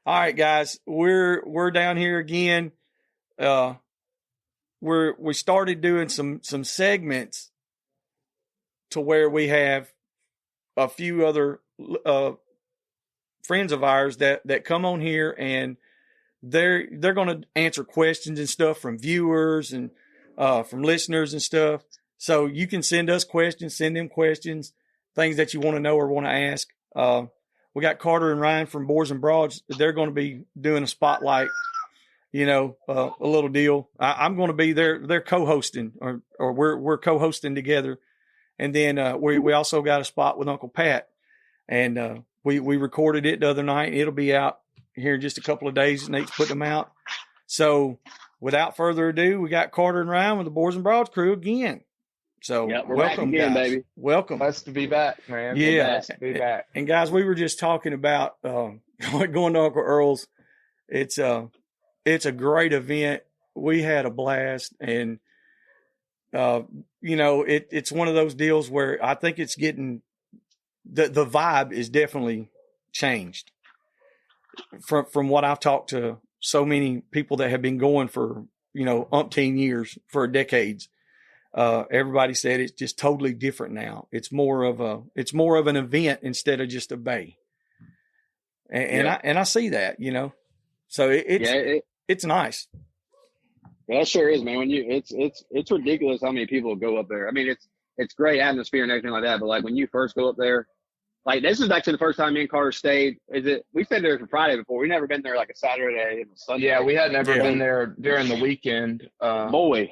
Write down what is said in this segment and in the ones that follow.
All right, guys, we're down here again. We started doing some segments to where we have a few other friends of ours that come on here, and they're going to answer questions and stuff from viewers and from listeners and stuff. So you can send us questions, send them questions, things that you want to know or want to ask. We got Carter and Ryan from Boars N Broads. They're going to be doing a spotlight, a little deal. I'm going to be they're co-hosting or we're co-hosting together. And then we also got a spot with Uncle Pat, and we recorded it the other night. It'll be out here in just a couple of days. Nate's putting them out. So without further ado, we got Carter and Ryan with the Boars N Broads crew again. So we're welcome, back again, guys. Baby. Welcome. Nice to be back, man. Yeah. Nice to be back. And guys, we were just talking about going to Uncle Earl's. It's a great event. We had a blast, and it's one of those deals where I think it's getting the vibe is definitely changed from what I've talked to so many people that have been going for umpteen years, for decades. Everybody said it's just totally different now. It's more of an event instead of just a bay. And I see that, so it's nice. Yeah, it sure is, man. When it's ridiculous how many people go up there. I mean, it's great atmosphere and everything like that. But like when you first go up there, like this is actually the first time me and Carter stayed. We stayed there for Friday before. We've never been there like a Saturday and Sunday. Yeah, we had never been there during the weekend. Boy,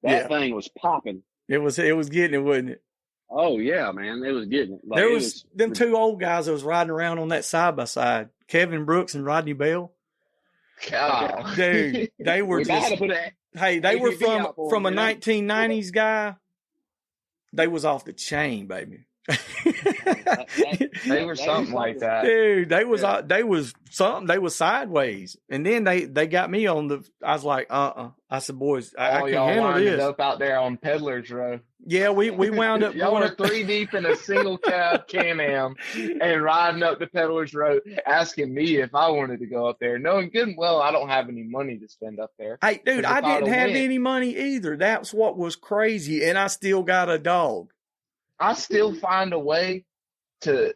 that thing was popping. It was getting it, wasn't it? Oh yeah, man, it was getting it. Like, there was them two old guys that was riding around on that side by side, Kevin Brooks and Rodney Bell. God. Dude, they were they were from a 1990s guy. They was off the chain, baby. They were something like that, dude. They was something. They was sideways, and then they got me on the. I was like, I said, boys, I can't handle this. Up out there on Peddler's Row. Yeah, we wound up. Y'all were 3 deep in a single cab Can-Am and riding up the Peddler's Row, asking me if I wanted to go up there, knowing good and well I don't have any money to spend up there. Hey, dude, I didn't have any money either. That's what was crazy, and I still got a dog. I still find a way to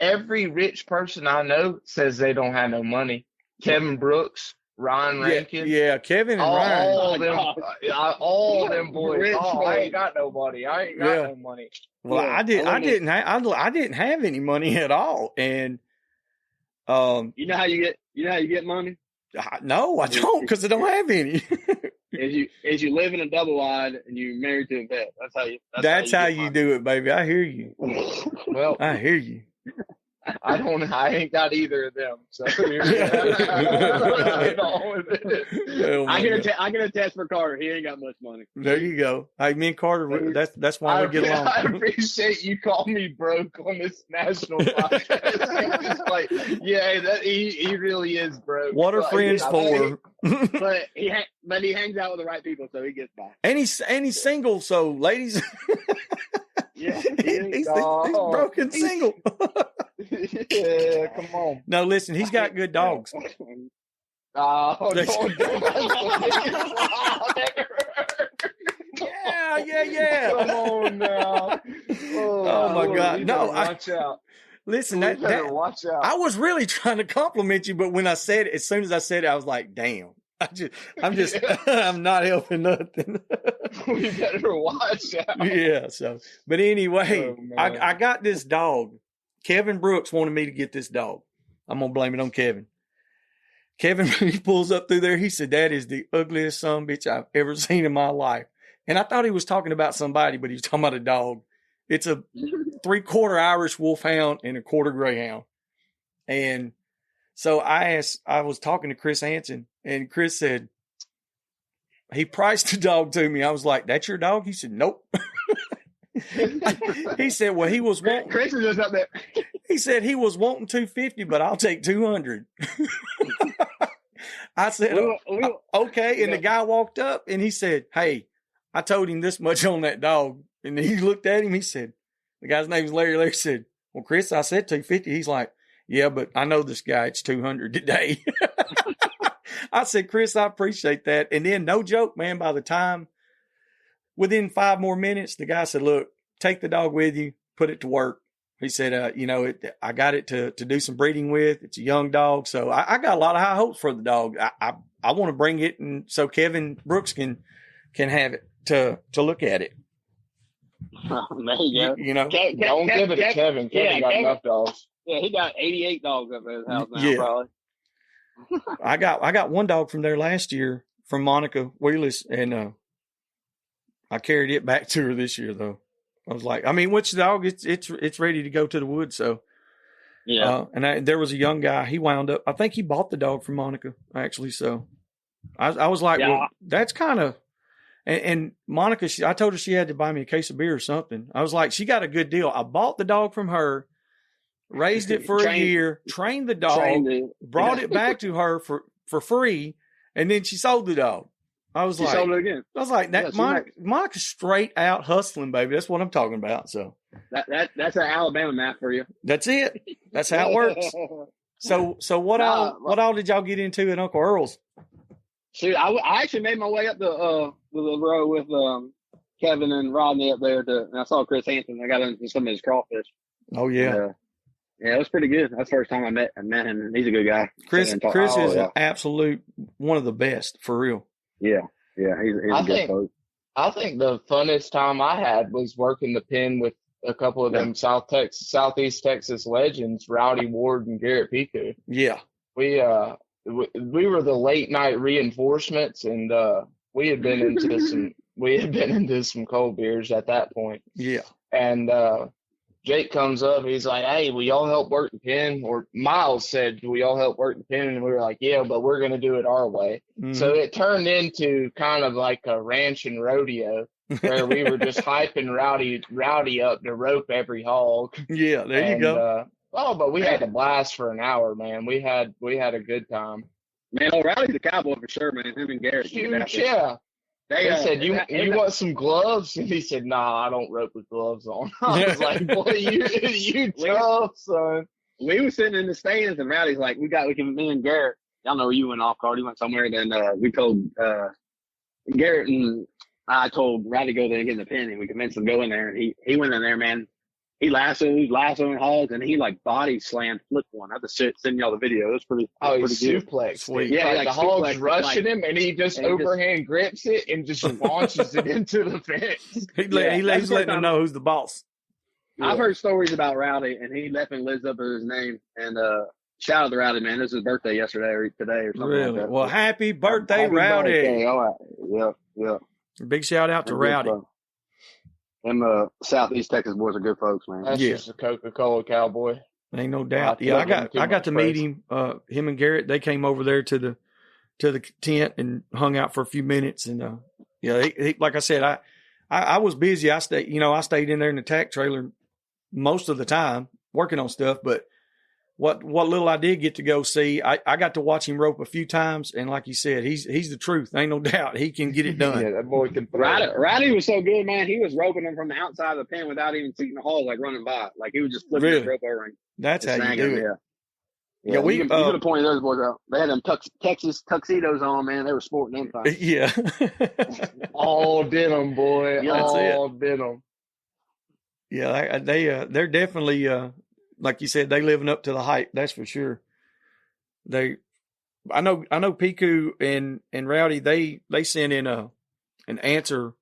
every rich person I know says they don't have no money. Kevin Brooks, Ryan Rankin. Yeah, Kevin and Ryan. All them boys. I ain't got nobody. I ain't got no money. Well, I didn't have any money at all. And you know how you get money? No, I don't, because I don't have any. Is you live in a double wide and you married to a vet. That's how you do it, baby. I hear you. Well, I hear you. I ain't got either of them. So I can attest for Carter. He ain't got much money. There you go. Hey, me and Carter, that's why we get along. I appreciate you calling me broke on this national podcast. It's like, he really is broke. What are friends for? But he hangs out with the right people, so he gets by. And he's single, so ladies. Yeah, he's broken single. Yeah, come on. No, listen, he's got good dogs. Oh, yeah. Come on now. Oh my God. No, watch out. Listen, watch out. I was really trying to compliment you, but when I said it, as soon as I said it, I was like, damn. I'm not helping nothing. We better watch out. Yeah. So, but anyway, I got this dog. Kevin Brooks wanted me to get this dog. I'm going to blame it on Kevin. Kevin, he pulls up through there. He said, that is the ugliest son of a bitch I've ever seen in my life. And I thought he was talking about somebody, but he was talking about a dog. It's a 3/4 Irish wolfhound and a quarter greyhound. And so I was talking to Chris Hansen, and Chris said, he priced the dog to me. I was like, that's your dog? He said, nope. He said, well, he was wanting. Chris is just up there. He said he was wanting $250, but I'll take $200. I said, okay. And the guy walked up and he said, hey, I told him this much on that dog. And he looked at him. He said, the guy's name is Larry. Larry said, well, Chris, I said $250. He's like, Yeah, but I know this guy, it's 200 today. I said, Chris, I appreciate that. And then no joke, man, by the time, within 5 more minutes, the guy said, look, take the dog with you, put it to work. He said, I got it to do some breeding with. It's a young dog. So I got a lot of high hopes for the dog. I want to bring it, and so Kevin Brooks can have it to look at it. Oh, there you go. You know, Don't give it to Kevin. Kevin got enough dogs. Yeah, he got 88 dogs up at his house now, Yeah. probably. I got one dog from there last year from Monica Wheelis, and I carried it back to her this year though. I was like, I mean, which dog? It's ready to go to the woods. So Yeah. There was a young guy. He wound up. I think he bought the dog from Monica actually. So I was like, well, that's kind of. And Monica, I told her she had to buy me a case of beer or something. I was like, she got a good deal. I bought the dog from her, raised it for a year, trained the dog, brought it back to her for free, and then she sold the dog. I was like, sold it again. I was like, that Monica's straight out hustling, baby. That's what I'm talking about. So that's an Alabama math for you. that's it. That's how it works. So what all did y'all get into at Uncle Earl's? Shoot, I actually made my way up the road with Kevin and Rodney up there, and I saw Chris Hansen. I got into some of his crawfish. Oh yeah, yeah, it was pretty good. That's the first time I met him, and he's a good guy. Chris is an absolute one of the best for real. Yeah, he's a good coach. I think the funnest time I had was working the pen with a couple of them Southeast Texas legends, Rowdy Ward and Garrett Pico. Yeah, we were the late night reinforcements, and we had been into some cold beers at that point. Yeah, and Jake comes up, he's like, hey, will y'all help work the pen? Or Miles said, will y'all help work the pen? And we were like, yeah, but we're going to do it our way. Mm-hmm. So it turned into kind of like a ranch and rodeo where we were just hyping Rowdy up to rope every hog. Yeah, there you go. But we had a blast for an hour, man. We had a good time. Man, Rowdy's a cowboy for sure, man. Him and Garrett. Huge, yeah. They said, you want some gloves? And he said, nah, I don't rope with gloves on. I was like, boy, you tough, son. We were sitting in the stands, and Rowdy's like, me and Garrett, y'all know where you went off card. He went somewhere, then we told Garrett and I told Rowdy to go there and get in the pen, and we convinced him to go in there, and he went in there, man. He lassoing hogs, and he like body slammed, flipped one. I have to send y'all the video. It was pretty. He suplex. Sweet. Yeah, like the hog's rushing him, and he just overhand grips it and just launches it into the fence. He's letting them know who's the boss. I've heard stories about Rowdy, and he definitely lives up to his name. And shout out to Rowdy, man. This is his birthday yesterday or today or something. Really? Like that. Well, happy birthday, Rowdy! Birthday. All right. Yeah. Big shout out to Rowdy. Them Southeast Texas boys are good folks, man. That's just a Coca-Cola cowboy. Ain't no doubt. Yeah, I got to meet him. Him and Garrett, they came over there to the tent and hung out for a few minutes. And he, like I said, I was busy. I stayed in there in the tack trailer most of the time working on stuff. But what little I did get to go see, I got to watch him rope a few times, and like you said, he's the truth. Ain't no doubt he can get it done. Yeah, that boy can. Rowdy was so good, man. He was roping them from the outside of the pen without even seeing the hog, like running by. Like he was just flipping the rope over. That's how you do it. Yeah, we could have pointed those boys out. They had them Texas tuxedos on, man. They were sporting them times. Yeah, all denim, boy. Yeah, all denim. Yeah, they're definitely. Like you said, they living up to the hype. That's for sure. I know Piku and Rowdy, they sent in an answer.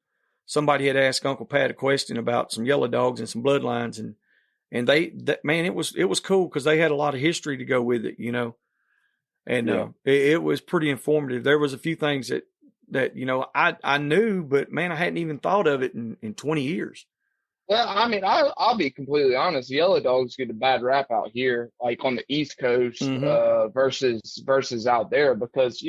Somebody had asked Uncle Pat a question about some yellow dogs and some bloodlines, and it was cool because they had a lot of history to go with it, and it was pretty informative. There was a few things that I knew, but man, I hadn't even thought of it in 20 years. Well, I mean, I'll be completely honest. Yellow dogs get a bad rap out here, like on the East Coast, versus out there, because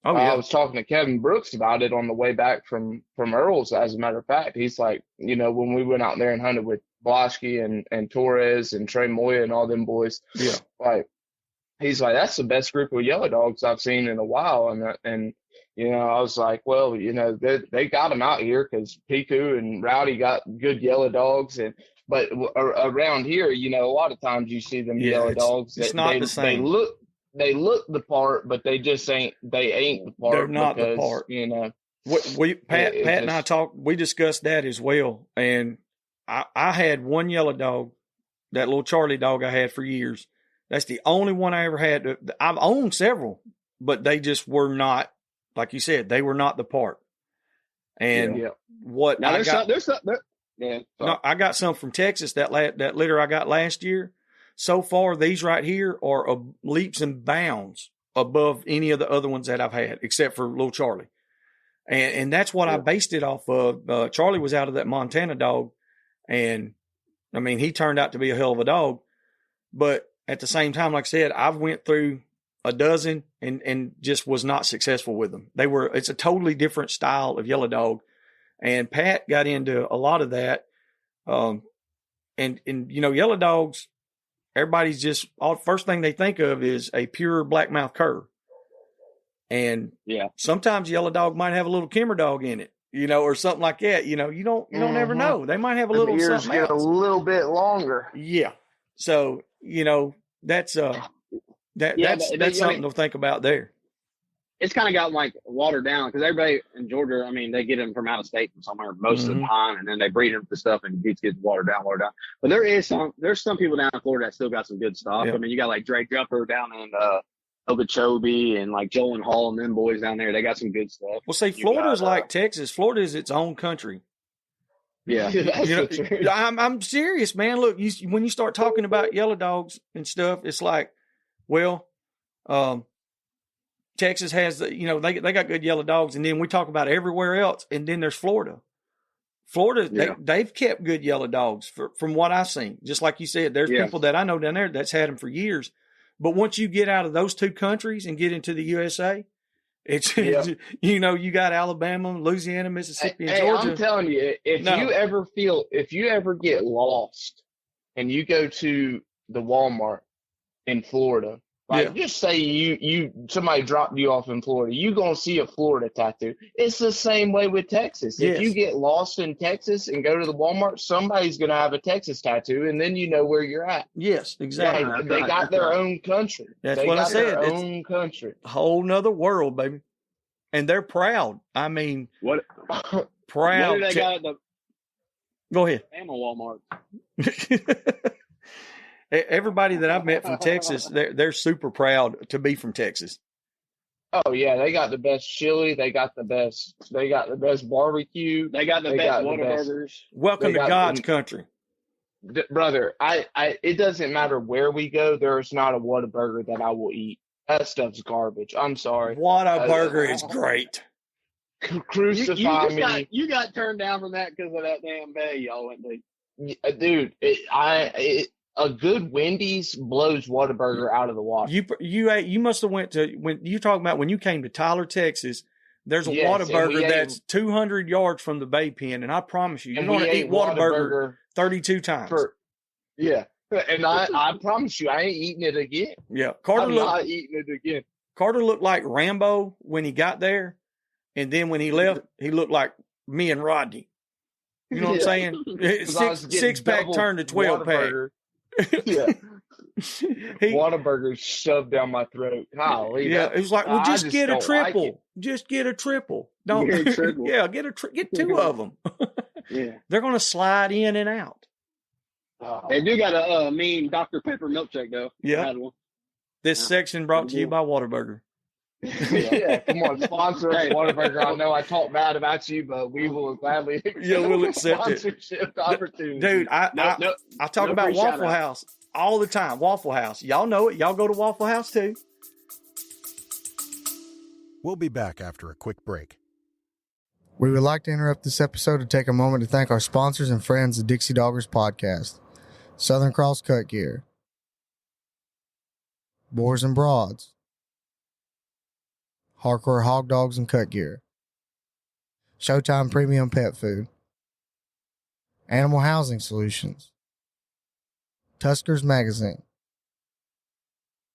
I was talking to Kevin Brooks about it on the way back from Earl's. As a matter of fact, he's like, when we went out there and hunted with Bloschke and Torres and Trey Moya and all them boys, like he's like, that's the best group of yellow dogs I've seen in a while, and. I was like, well, they got them out here because Piku and Rowdy got good yellow dogs. But around here, you know, a lot of times you see them yellow dogs. It's not the same. They look the part, but they just ain't the part. They're not the part. You know, Pat and I talked. We discussed that as well. And I had one yellow dog, that little Charlie dog I had for years. That's the only one I ever had. I've owned several, but they just were not, like you said, they were not the part. And what now I got, I got some from Texas. That litter I got last year. So far, these right here are leaps and bounds above any of the other ones that I've had, except for little Charlie. And that's what I based it off of. Charlie was out of that Montana dog, and I mean, he turned out to be a hell of a dog. But at the same time, like I said, I've went through a dozen and just was not successful with them. It's a totally different style of yellow dog. And Pat got into a lot of that. And you know, yellow dogs, everybody's just, first thing they think of is a pure blackmouth cur. And sometimes yellow dog might have a little Kimmer dog in it, you know, or something like that. You know, you don't ever know. They might have a little ears something get else. a little bit longer. Yeah. So, you know, that's something to think about there. It's kind of gotten like watered down because everybody in Georgia, I mean, they get them from out of state from somewhere most of the time, and then they breed them for stuff, and it gets watered down. But there's some people down in Florida that still got some good stuff. I mean, you got like Dre Jumper down in Okeechobee and like Joel and Hall and them boys down there. They got some good stuff. Well, see, Florida's like Texas. Florida is its own country. Yeah, you know, I'm serious, man. Look, when you start talking about yellow dogs and stuff, it's like, well, Texas has they got good yellow dogs, and then we talk about everywhere else, and then there's Florida. They've kept good yellow dogs from what I've seen. Just like you said, there's people that I know down there that's had them for years. But once you get out of those two countries and get into the USA, it's you know, you got Alabama, Louisiana, Mississippi, and Georgia. I'm telling you, if you ever get lost and you go to the Walmart in Florida, like just say somebody dropped you off in Florida, you gonna see a Florida tattoo. It's the same way with Texas. If you get lost in Texas and go to the Walmart, somebody's gonna have a Texas tattoo, and then you know where you're at. Yes, exactly. Like, they got their own country. That's what I said. Their own country. A whole nother world, baby. And they're proud. I mean, what proud. What do they got at the Go ahead. Walmart. Everybody that I've met from Texas, they're super proud to be from Texas. Oh yeah, they got the best chili. They got the best barbecue. They got the best Whataburgers. Welcome to God's country, brother. It doesn't matter where we go. There's not a Whataburger that I will eat. That stuff's garbage. I'm sorry. Whataburger is great. Crucify me. You got turned down from that because of that damn bay y'all went to. Dude, a good Wendy's blows Whataburger out of the water. You must have went to, when you talking about when you came to Tyler, Texas. There's a Whataburger that's 200 yards from the Bay Pen, and I promise you're going to eat Whataburger 32 times. And I promise you, I ain't eating it again. Yeah, I'm not eating it again. Carter looked like Rambo when he got there, and then when he left, he looked like me and Rodney. You know what I'm saying? Six pack turned to 12 pack. Whataburger shoved down my throat. Golly, it was like, well, just get a triple. Like just get a triple. Don't get a triple. Get two of them. They're gonna slide in and out. They do got a mean Dr. Pepper milkshake though. Yeah. This section brought to you by Whataburger. Come on, sponsor us, Whataburger. I know I talk bad about you, but we will gladly we'll accept sponsorship opportunity. Dude, I talk about Waffle House all the time. Waffle House. Y'all know it. Y'all go to Waffle House too. We'll be back after a quick break. We would like to interrupt this episode to take a moment to thank our sponsors and friends of Dixie Doggers Podcast. Southern Cross Cut Gear, Boars N Broads, Hardcore Hog Dogs and Cut Gear, Showtime Premium Pet Food, Animal Housing Solutions, Tuskers Magazine,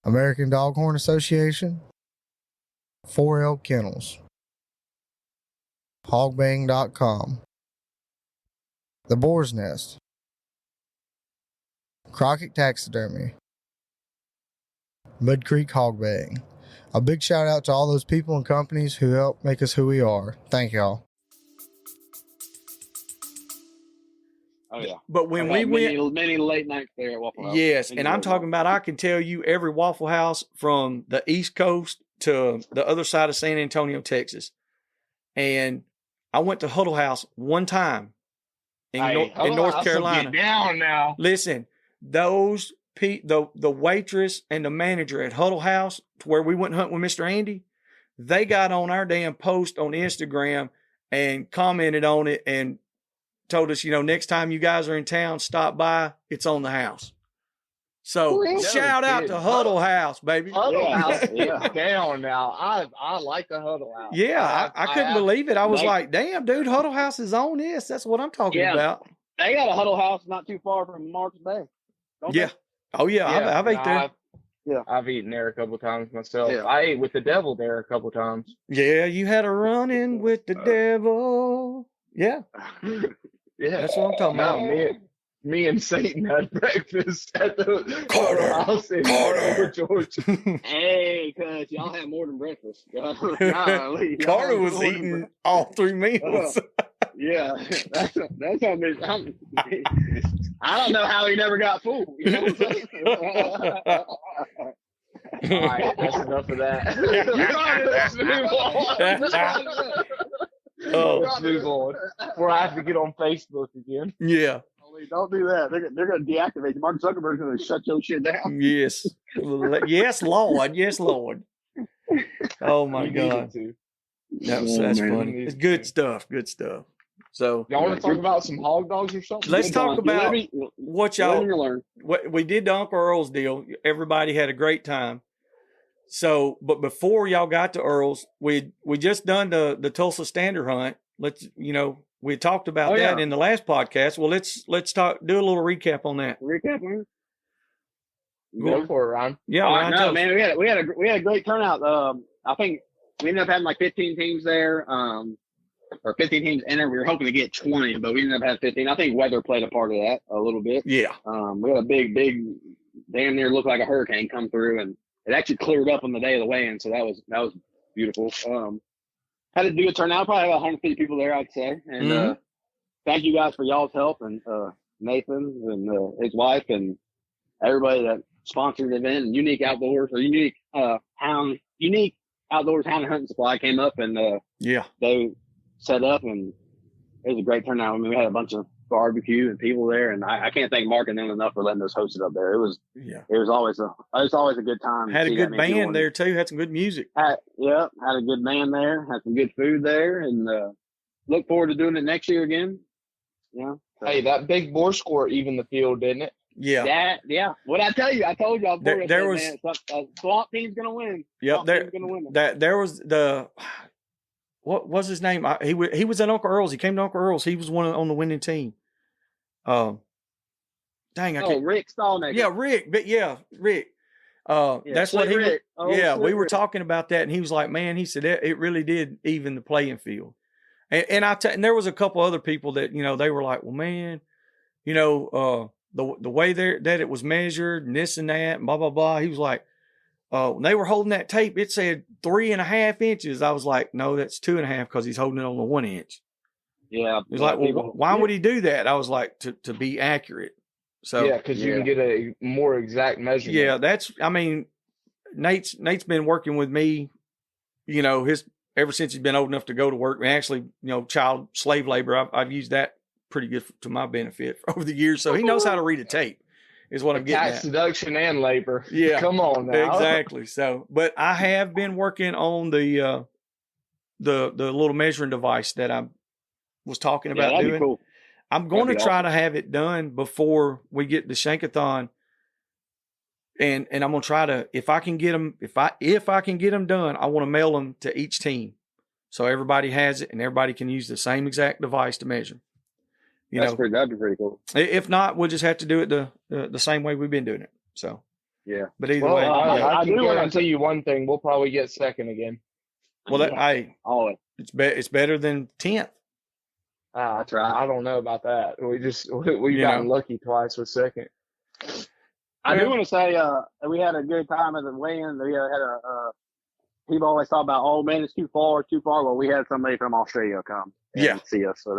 American Doghorn Association, 4L Kennels, Hogbang.com, The Boar's Nest, Crockett Taxidermy, Mud Creek Hog Baying. A big shout out to all those people and companies who help make us who we are. Thank y'all. Oh yeah. But when we went, many late nights there at Waffle House. yes, and I'm talking about, I can tell you every Waffle House from the East Coast to the other side of San Antonio, Texas. And I went to Huddle House one time in North Carolina. Get down now. Listen, the waitress and the manager at Huddle House, to where we went hunting with Mr. Andy, they got on our damn post on Instagram and commented on it and told us, next time you guys are in town, stop by. It's on the house. So shout out to Huddle House, baby. Huddle House, yeah. Down now. I like the Huddle House. Yeah, I couldn't believe it. I was like, damn, dude, Huddle House is on this. That's what I'm talking about. They got a Huddle House not too far from Marc's Bay. Yeah. Oh yeah, I've ate there. I've eaten there a couple times myself. Yeah. I ate with the devil there a couple times. Yeah, you had a run-in with the devil. Yeah. Yeah, that's what I'm talking about. Me and Satan had breakfast at the house in Georgia. Hey, cuz y'all had more than breakfast. Carter was eating all 3 meals. Yeah, that's how I don't know how he never got full. You know what I'm saying? All right, that's enough of that. Let's move on. Before I have to get on Facebook again. Yeah. Don't do that. They're going to deactivate you. Mark Zuckerberg's going to shut your shit down. Yes. Yes, Lord. Yes, Lord. Oh, my God. That's funny. It's good stuff. Good stuff. So, y'all want to talk about some hog dogs or something? Let's talk about what y'all learn. What we did the Uncle Earl's deal. Everybody had a great time. So, but before y'all got to Earl's, we just done the Tulsa Standard Hunt. We talked about that in the last podcast. Well, let's do a little recap on that. Recap, man. Go for it, Ron. Yeah, Ron. No, man, we had a great turnout. I think we ended up having like 15 teams there, or 15 teams in there. We were hoping to get 20, but we ended up having 15. I think weather played a part of that a little bit. Yeah. We had a big, damn near looked like a hurricane come through, and it actually cleared up on the day of the weigh-in, so that was beautiful. Had a good turnout, probably about 150 people there, I'd say. And thank you guys for y'all's help, and Nathan and his wife and everybody that sponsored the event. And Unique Outdoors Hound and Hunting Supply came up and they set up, and it was a great turnout. I mean, we had a bunch of barbecue and people there, and I can't thank Marc and them enough for letting us host it up there. It was always a good time. Had a good band there too. Had some good music. Had a good band there. Had some good food there, and look forward to doing it next year again. Yeah. So. Hey, that big boar score evened the field, didn't it? Yeah. Yeah. What'd I tell you? I told y'all before. There was a swamp team's gonna win. Yep. There was the. What was his name? He was at Uncle Earl's. He came to Uncle Earl's. He was on the winning team. Dang, I can't. Rick Stallnaker. Yeah, Rick. But Rick. That's what he. Rick. We were talking about that, and he was like, "Man," he said, "it really did even the playing field." And there was a couple other people that they were like, "Well, man, the way that it was measured and this and that, and blah blah blah." He was like, when they were holding that tape, it said 3.5 inches. I was like, no, that's 2.5 because he's holding it on the 1 inch. Yeah. He was like, well, why would he do that? I was like, to be accurate. So because you can get a more exact measurement. Yeah, Nate's been working with me, ever since he's been old enough to go to work. And actually, child slave labor, I've used that pretty good to my benefit over the years. So he knows how to read a tape. Is what I'm getting at. Tax deduction and labor. Yeah. Come on now. Exactly. So, but I have been working on the little measuring device that I was talking about doing. Be cool. I'm going to try to have it done before we get the Shankathon. And I'm going to try to, if I can get them done, I want to mail them to each team. So everybody has it and everybody can use the same exact device to measure. That'd be pretty cool. If not, we'll just have to do it the same way we've been doing it. So yeah. But either way, I can guarantee you one thing: we'll probably get second again. Well, always. It's better than 10th. That's right. I don't know about that. We've gotten lucky twice with second. I do want to say we had a good time at the weigh-in. We had people always talk about, oh man, it's too far. Well, we had somebody from Australia come and see us, so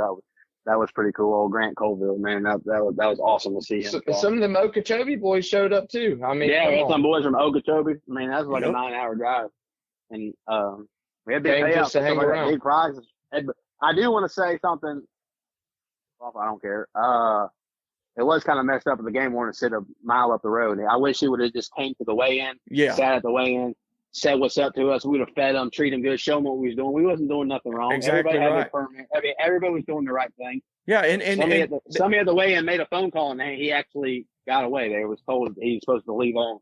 that was pretty cool. Old Grant Colville, man, that was awesome to see him. Some of them Okeechobee boys showed up too. I mean, yeah, we had some boys from Okeechobee. I mean, that was like a 9-hour drive, and we had big payouts to hang around, big prizes. I do want to say something. Well, I don't care. It was kind of messed up at the game warden to sit a mile up the road. I wish he would have just came to the weigh-in, sat at the weigh-in, said what's up to us. We would have fed them, treated them good, show them what we was doing. We wasn't doing nothing wrong. Exactly. Everybody had their permit. I mean, everybody was doing the right thing. Yeah, and somebody at the weigh-in made a phone call, and he actually got away. They was told he was supposed to leave on.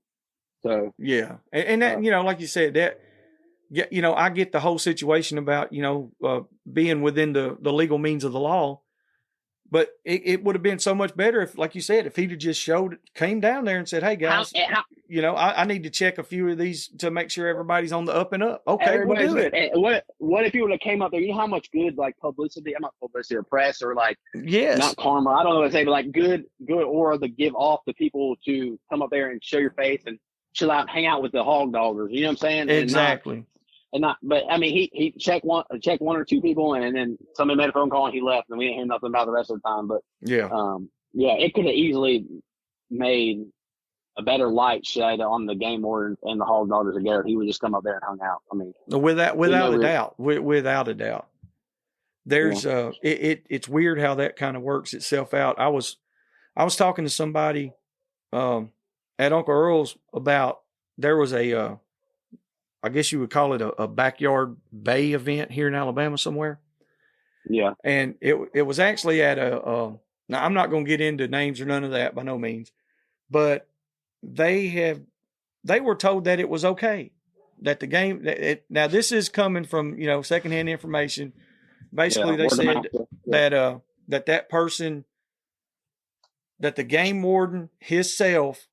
So yeah, and that like you said, that I get the whole situation about being within the legal means of the law. But it would have been so much better if, like you said, if he'd have just came down there and said, "Hey guys, I need to check a few of these to make sure everybody's on the up and up." Okay, we'll do it. And what if he would have came up there? You know how much good publicity? I'm not publicity or press or not karma. I don't know what to say, but good aura to give off to people to come up there and show your face and chill out, hang out with the hog doggers. You know what I'm saying? Exactly. But I mean, he checked one or two people, and then somebody made a phone call and he left, and we didn't hear nothing about the rest of the time. But it could have easily made a better light shed on the game warden and the hog doggers together. He would just come up there and hung out. I mean, without a doubt, there's it's weird how that kind of works itself out. I was talking to somebody at Uncle Earl's about there was a I guess you would call it a backyard bay event here in Alabama somewhere. Yeah. And it was actually at now I'm not going to get into names or none of that by no means, but they were told that it was okay, that the game, now this is coming from, secondhand information. Basically they said that person, that the game warden himself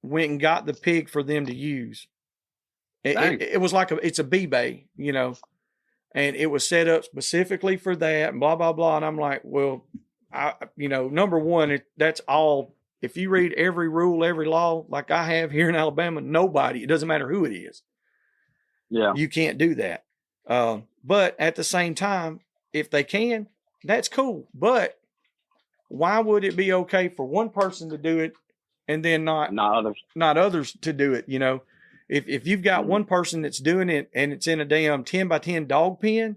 went and got the pig for them to use. It was it's a bee bay, and it was set up specifically for that and blah, blah, blah. And I'm like, well, number one, that's all. If you read every rule, every law, like I have here in Alabama, it doesn't matter who it is. Yeah. You can't do that. But at the same time, if they can, that's cool. But why would it be okay for one person to do it and then not others to do it, If you've got one person that's doing it and it's in a damn 10 by 10 dog pen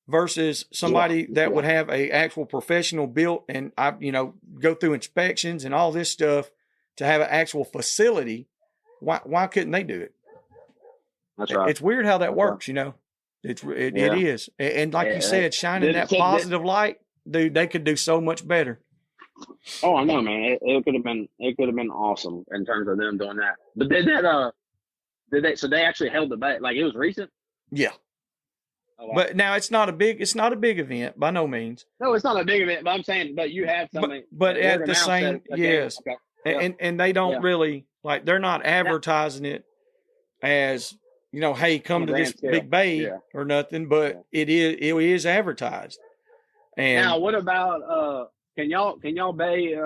versus somebody that would have a actual professional built and go through inspections and all this stuff to have an actual facility, why couldn't they do it? That's right. It's weird how that works, It is. And like you said, shining that positive light, dude, they could do so much better. Oh, I know, man. It could have been awesome in terms of them doing that. But so they actually held the bat, like it was recent? Yeah. Oh, wow. But now it's not a big event by no means. No, it's not a big event, but I'm saying, but you have something. But at the same, yes. Okay. And they don't really, they're not advertising it as, hey, come to this big bay or nothing, but it is advertised. And now what about, can y'all bay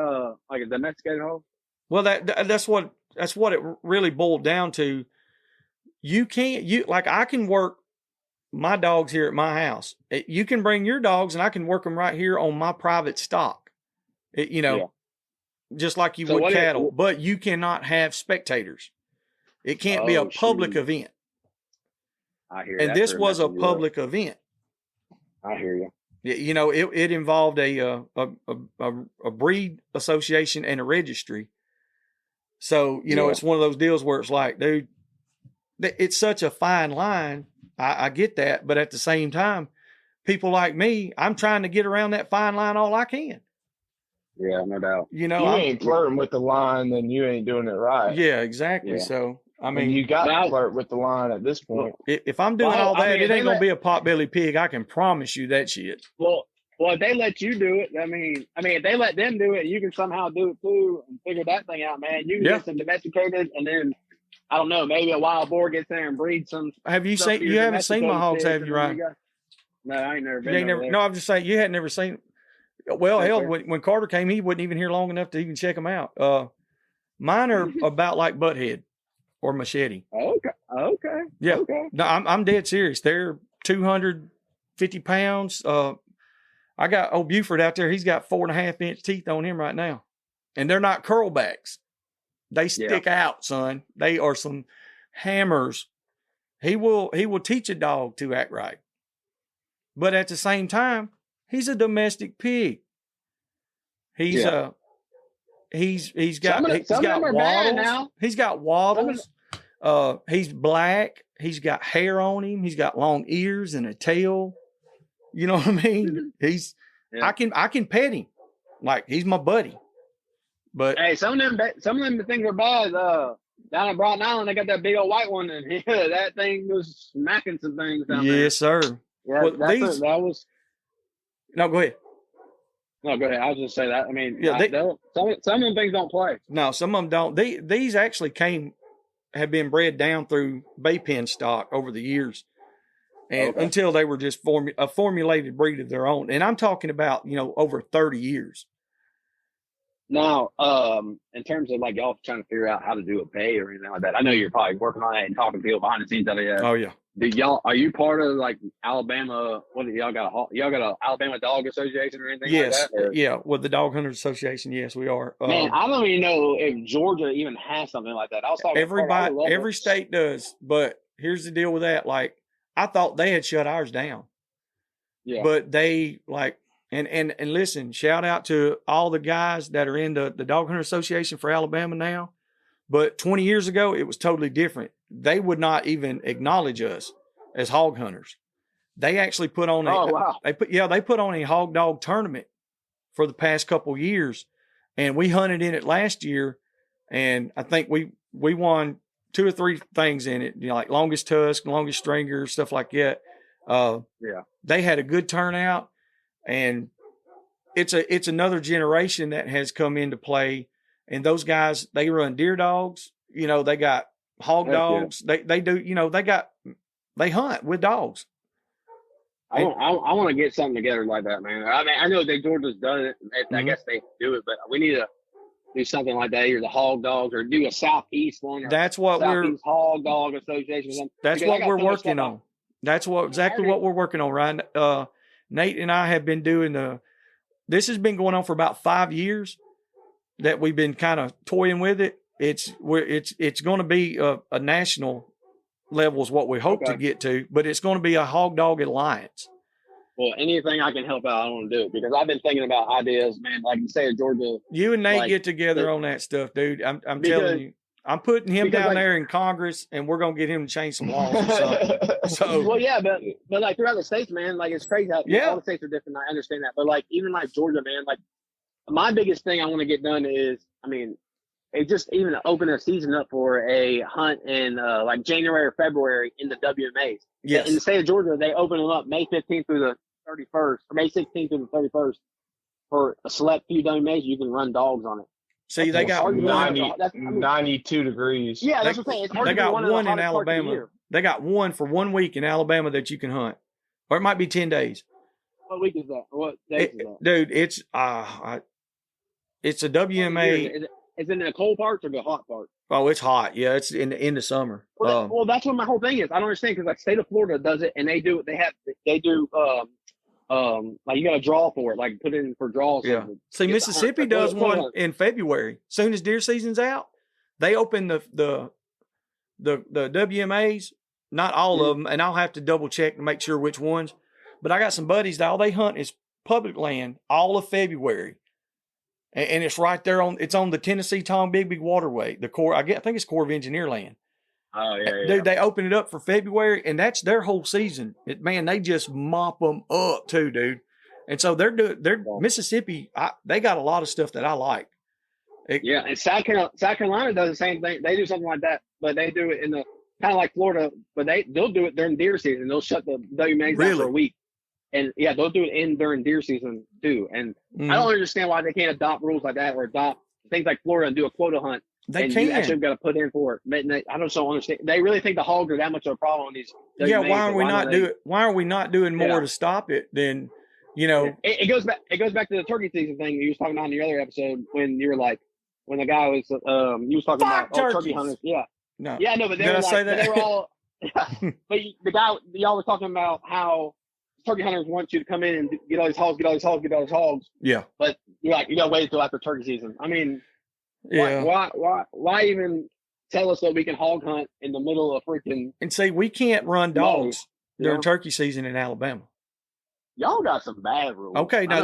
like a domesticated hog? Well, that's what it really boiled down to. I can work my dogs here at my house. You can bring your dogs and I can work them right here on my private stock. Just like you would cattle, but you cannot have spectators. It can't be a public event. I hear you. And this was a public event. I hear you. It involved a breed association and a registry. So, it's one of those deals where it's like, dude, it's such a fine line. I get that. But at the same time, people like me, I'm trying to get around that fine line all I can. Yeah, no doubt. You ain't flirting with the line, then you ain't doing it right. Yeah, exactly. Yeah. So, I mean, you got to flirt with the line at this point. If I'm doing all that, it ain't going to be a potbelly pig. I can promise you that shit. Well, if they let you do it, I mean, if they let them do it, you can somehow do it too and figure that thing out, man. You can get some domesticated, and then I don't know, maybe a wild boar gets there and breeds some. Have you seen? You haven't seen my hogs, have you, Ryan? No, I ain't never been. No, I'm just saying you had never seen. Well, hell, when Carter came, he wasn't even here long enough to even check them out. Mine are about like butthead or machete. Okay. Yeah. Okay. No, I'm dead serious. They're 250 pounds. I got old Buford out there. He's got 4.5-inch teeth on him right now. And they're not curlbacks. They stick out, son. They are some hammers. He will teach a dog to act right. But at the same time, he's a domestic pig. He's got some of them are bad now. He's got waddles. He's black. He's got hair on him. He's got long ears and a tail. You know what I mean? I can pet him. Like, he's my buddy. But hey, some of them things are bad. Down at Broughton Island, they got that big old white one, and that thing was smacking some things down there. Yes, sir. Yeah, well, that was. No, go ahead. No, go ahead. I was just say that. I mean, some of them things don't play. No, some of them don't. These actually have been bred down through bay pen stock over the years, and until they were just a formulated breed of their own. And I'm talking about over 30 years. Now, in terms of like y'all trying to figure out how to do a pay or anything like that, I know you're probably working on that and talking to people behind the scenes of it. Oh yeah. Are you part of like Alabama? What do y'all got? Y'all got a Alabama Dog Association or anything yes. like that? Or? Yeah, with the Dog Hunters Association, yes, we are. Man, I don't even know if Georgia even has something like that. I was talking every state does, but here's the deal with that. Like, I thought they had shut ours down. Yeah. But they and listen, shout out to all the guys that are in the Dog Hunter Association for Alabama now. But 20 years ago, it was totally different. They would not even acknowledge us as hog hunters. They actually put on they put on a hog dog tournament for the past couple years, and we hunted in it last year, and I think we won 2 or 3 things in it, like longest tusk, longest stringer, stuff like that. They had a good turnout, and it's another generation that has come into play, and those guys, they run deer dogs, they got hog dogs. Yeah. They hunt with dogs. I want to get something together like that, man. I mean, I know that Georgia's done it. I guess they do it, but we need to do something like that, either the hog dogs or do a Southeast one. Or that's what Southeast Hog Dog Association. That's what we're working on. That's exactly what we're working on, Ryan. Nate and I have been doing this has been going on for about 5 years that we've been kind of toying with it. It's going to be a national level is what we hope to get to, but it's going to be a hog dog alliance. Well, anything I can help out, I want to do it, because I've been thinking about ideas, man. Like you say, Georgia. You and Nate get together on that stuff, dude. I'm telling you. I'm putting him down there in Congress, and we're gonna get him to change some laws or something. So, well, yeah, but like throughout the states, man, like it's crazy how all the states are different. I understand that, but like even like Georgia, man, like my biggest thing I want to get done is, I mean, it just even open a season up for a hunt in like January or February in the WMAs. Yes. In the state of Georgia, they open them up May 15th through the 31st, or May 16th through the 31st for a select few WMAs. You can run dogs on it. See, they got 92 degrees. Yeah, that's what I'm saying. They got one in Alabama. They got one for 1 week in Alabama that you can hunt, or it might be 10 days. What week is that? What day is that? Dude, it's a WMA. Is it in the cold parts or the hot parts? Oh, it's hot. Yeah, it's in the summer. Well, that's what my whole thing is. I don't understand, because like state of Florida does it, and they do like you got to draw for it, like put it in for draws. Yeah. See, Mississippi does one in February. Soon as deer season's out, they open the WMAs. Not all of them, and I'll have to double check to make sure which ones. But I got some buddies that all they hunt is public land all of February, and it's right there it's on the Tennessee Tombigbee Waterway. I think it's Corps of Engineer land. Oh yeah, dude, they open it up for February, and that's their whole season. Man, they just mop them up too, dude. And so they're Mississippi. They got a lot of stuff that I like. And South Carolina does the same thing. They do something like that, but they do it in the kind of like Florida. But they'll do it during deer season. They'll shut the WMAs down for a week, and they'll do it during deer season too. And I don't understand why they can't adopt rules like that, or adopt things like Florida and do a quota hunt. They can. You actually got to put in for it. But I don't understand. They really think the hogs are that much of a problem on these. Yeah, why are we not doing more to stop it than, It goes back to the turkey season thing you was talking about in the other episode, when you were like, when the guy was you was talking Fuck about turkey hunters. Yeah. No. Yeah, no, but they Did were I like, say that? but they were all. Yeah, but the guy y'all were talking about how turkey hunters want you to come in and get all these hogs. Yeah. But you're like, you gotta wait until after turkey season. I mean, Yeah. why even tell us that we can hog hunt in the middle of freaking? And see, we can't run dogs during turkey season in Alabama. Y'all got some bad rules. Okay, now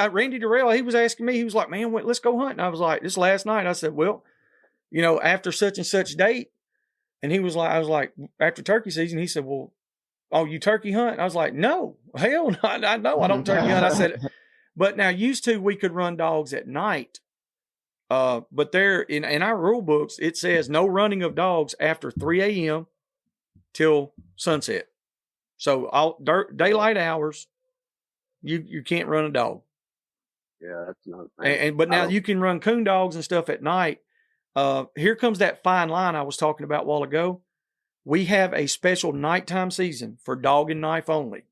Randy Durrell, he was asking me, he was like, man, let's go hunt. And I was like, this last night, I said, well, after such and such date. And he was like, I was like, after turkey season, he said, well, oh, you turkey hunt? I was like, no, hell no, I don't turkey hunt. I said, but now used to, we could run dogs at night. But there in our rule books, it says no running of dogs after 3 a.m. till sunset. So all daylight hours, you can't run a dog. Yeah, that's not. But now you can run coon dogs and stuff at night. Here comes that fine line I was talking about a while ago. We have a special nighttime season for dog and knife only.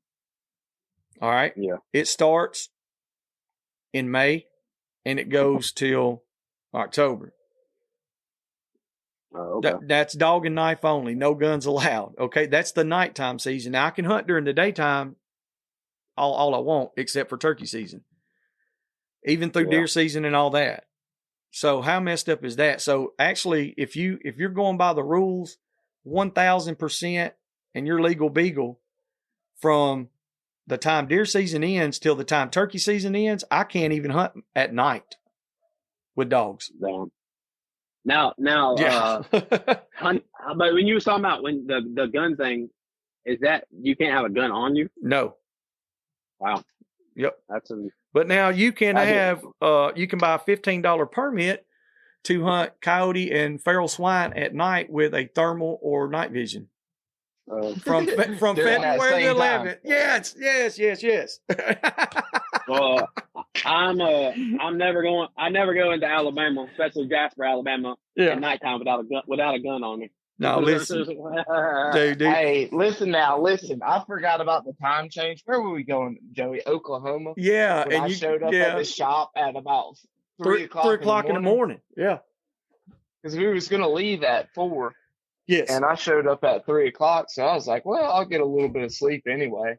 All right. Yeah. It starts in May and it goes till October. Okay. That's dog and knife only. No guns allowed. Okay. That's the nighttime season. Now I can hunt during the daytime all I want, except for turkey season, even through deer season and all that. So how messed up is that? So actually, if you're going by the rules, 1,000% and you're legal beagle from the time deer season ends till the time turkey season ends, I can't even hunt at night with dogs. Damn. Now, Yeah. but when you were talking about when the gun thing, is that you can't have a gun on you? No. Wow. Yep. That's But now you can you can buy a $15 permit to hunt coyote and feral swine at night with a thermal or night vision. From February the 11th. Yes. Well, I never go into Alabama, especially Jasper, Alabama, at nighttime without a gun on me. No, listen, dude. Hey, listen. I forgot about the time change. Where were we going, Joey? Oklahoma. Yeah, and I showed up at the shop at about 3 o'clock in the morning. Yeah, because we was gonna leave at 4. Yes, and I showed up at 3 o'clock, so I was like, well, I'll get a little bit of sleep anyway.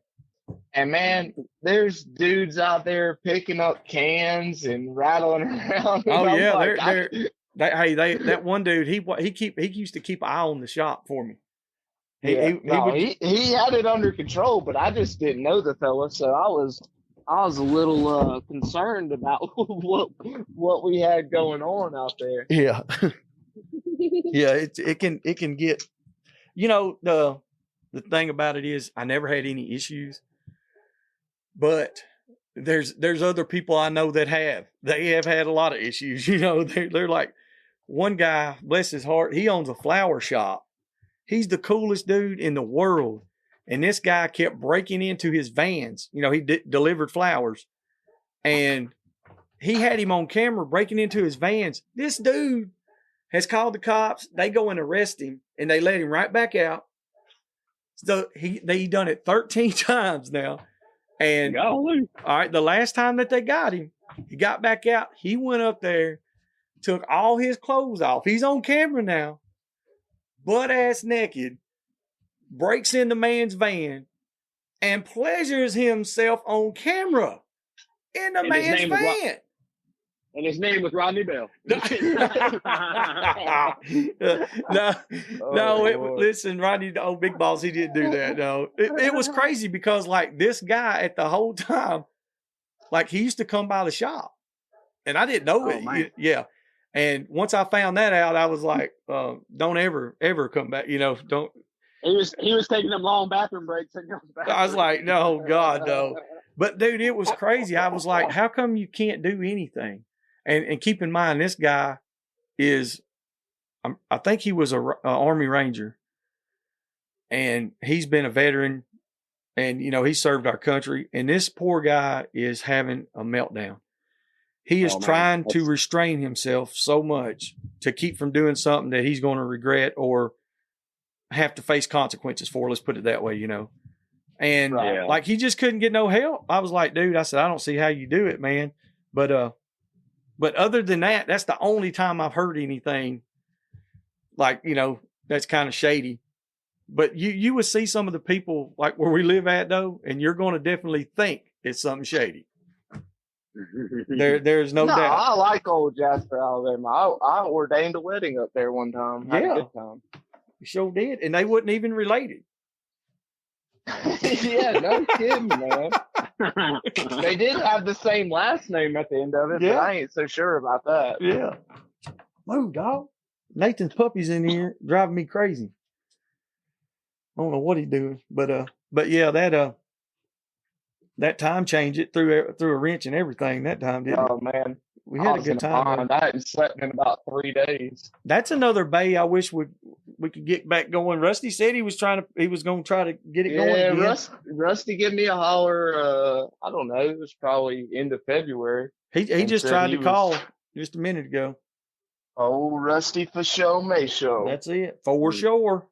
And man, there's dudes out there picking up cans and rattling around. Oh yeah, that one dude, he used to keep an eye on the shop for me. He had it under control, but I just didn't know the fella, so I was a little concerned about what we had going on out there. Yeah. Yeah, it can get, the thing about it is I never had any issues, but there's other people I know that have had a lot of issues. They're like, one guy, bless his heart, he owns a flower shop. He's the coolest dude in the world. And this guy kept breaking into his vans. He delivered flowers, and he had him on camera breaking into his vans. This dude has called the cops. They go and arrest him, and they let him right back out. So they done it 13 times now. And all right, the last time that they got him, he got back out. He went up there, took all his clothes off. He's on camera now, butt ass naked, breaks in the man's van, and pleasures himself on camera in the man's van. And his name was Rodney Bell. Listen, Rodney, the old big balls, he didn't do that. No, it was crazy because this guy at the whole time, he used to come by the shop, and I didn't know it. Man. Yeah. And once I found that out, I was like, don't ever come back. Don't. He was taking them long bathroom breaks. I was like, no, God, no. But dude, it was crazy. I was like, how come you can't do anything? And keep in mind, this guy is, I think he was a Army Ranger, and he's been a veteran, and he served our country. And this poor guy is having a meltdown. He is trying to restrain himself so much to keep from doing something that he's going to regret or have to face consequences for. Let's put it that way, And he just couldn't get no help. I was like, dude, I said, I don't see how you do it, man. But But other than that, that's the only time I've heard anything like, that's kind of shady. But you would see some of the people like where we live at though, and you're going to definitely think it's something shady. There's no doubt. I like old Jasper, Alabama. I ordained a wedding up there one time. Had a good time. You sure did, and they wasn't even related. Yeah, no kidding, man. They did have the same last name at the end of it, but I ain't so sure about that. Yeah. Move, dog. Nathan's puppy's in here driving me crazy. I don't know what he's doing, but yeah, that time change it threw a wrench and everything that time, didn't it? Oh man, we had a good time. I hadn't slept in about 3 days. That's another bay I wish we could get back going. Rusty said he was going to try to get it going. Yeah, Rusty gave me a holler. I don't know. It was probably end of February. He just tried to call just a minute ago. Oh, Rusty for show, may show. That's it. For sure.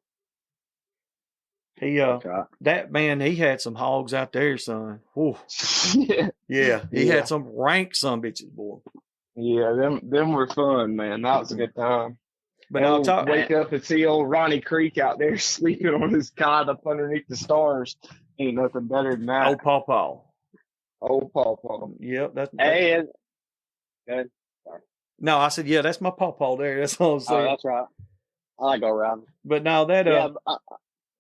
He that man, he had some hogs out there, son. Ooh. Yeah. He had some rank some bitches, boy. Yeah, them were fun, man. That was a good time. But I'll wake up and see old Ronnie Creek out there sleeping on his cot up underneath the stars. Ain't nothing better than that. Old Pawpaw. Old Pawpaw. Yep, that's Hey, good. Sorry. No, I said, yeah, that's my Pawpaw there. That's all I'm saying. Oh, that's right. I like go around. But now that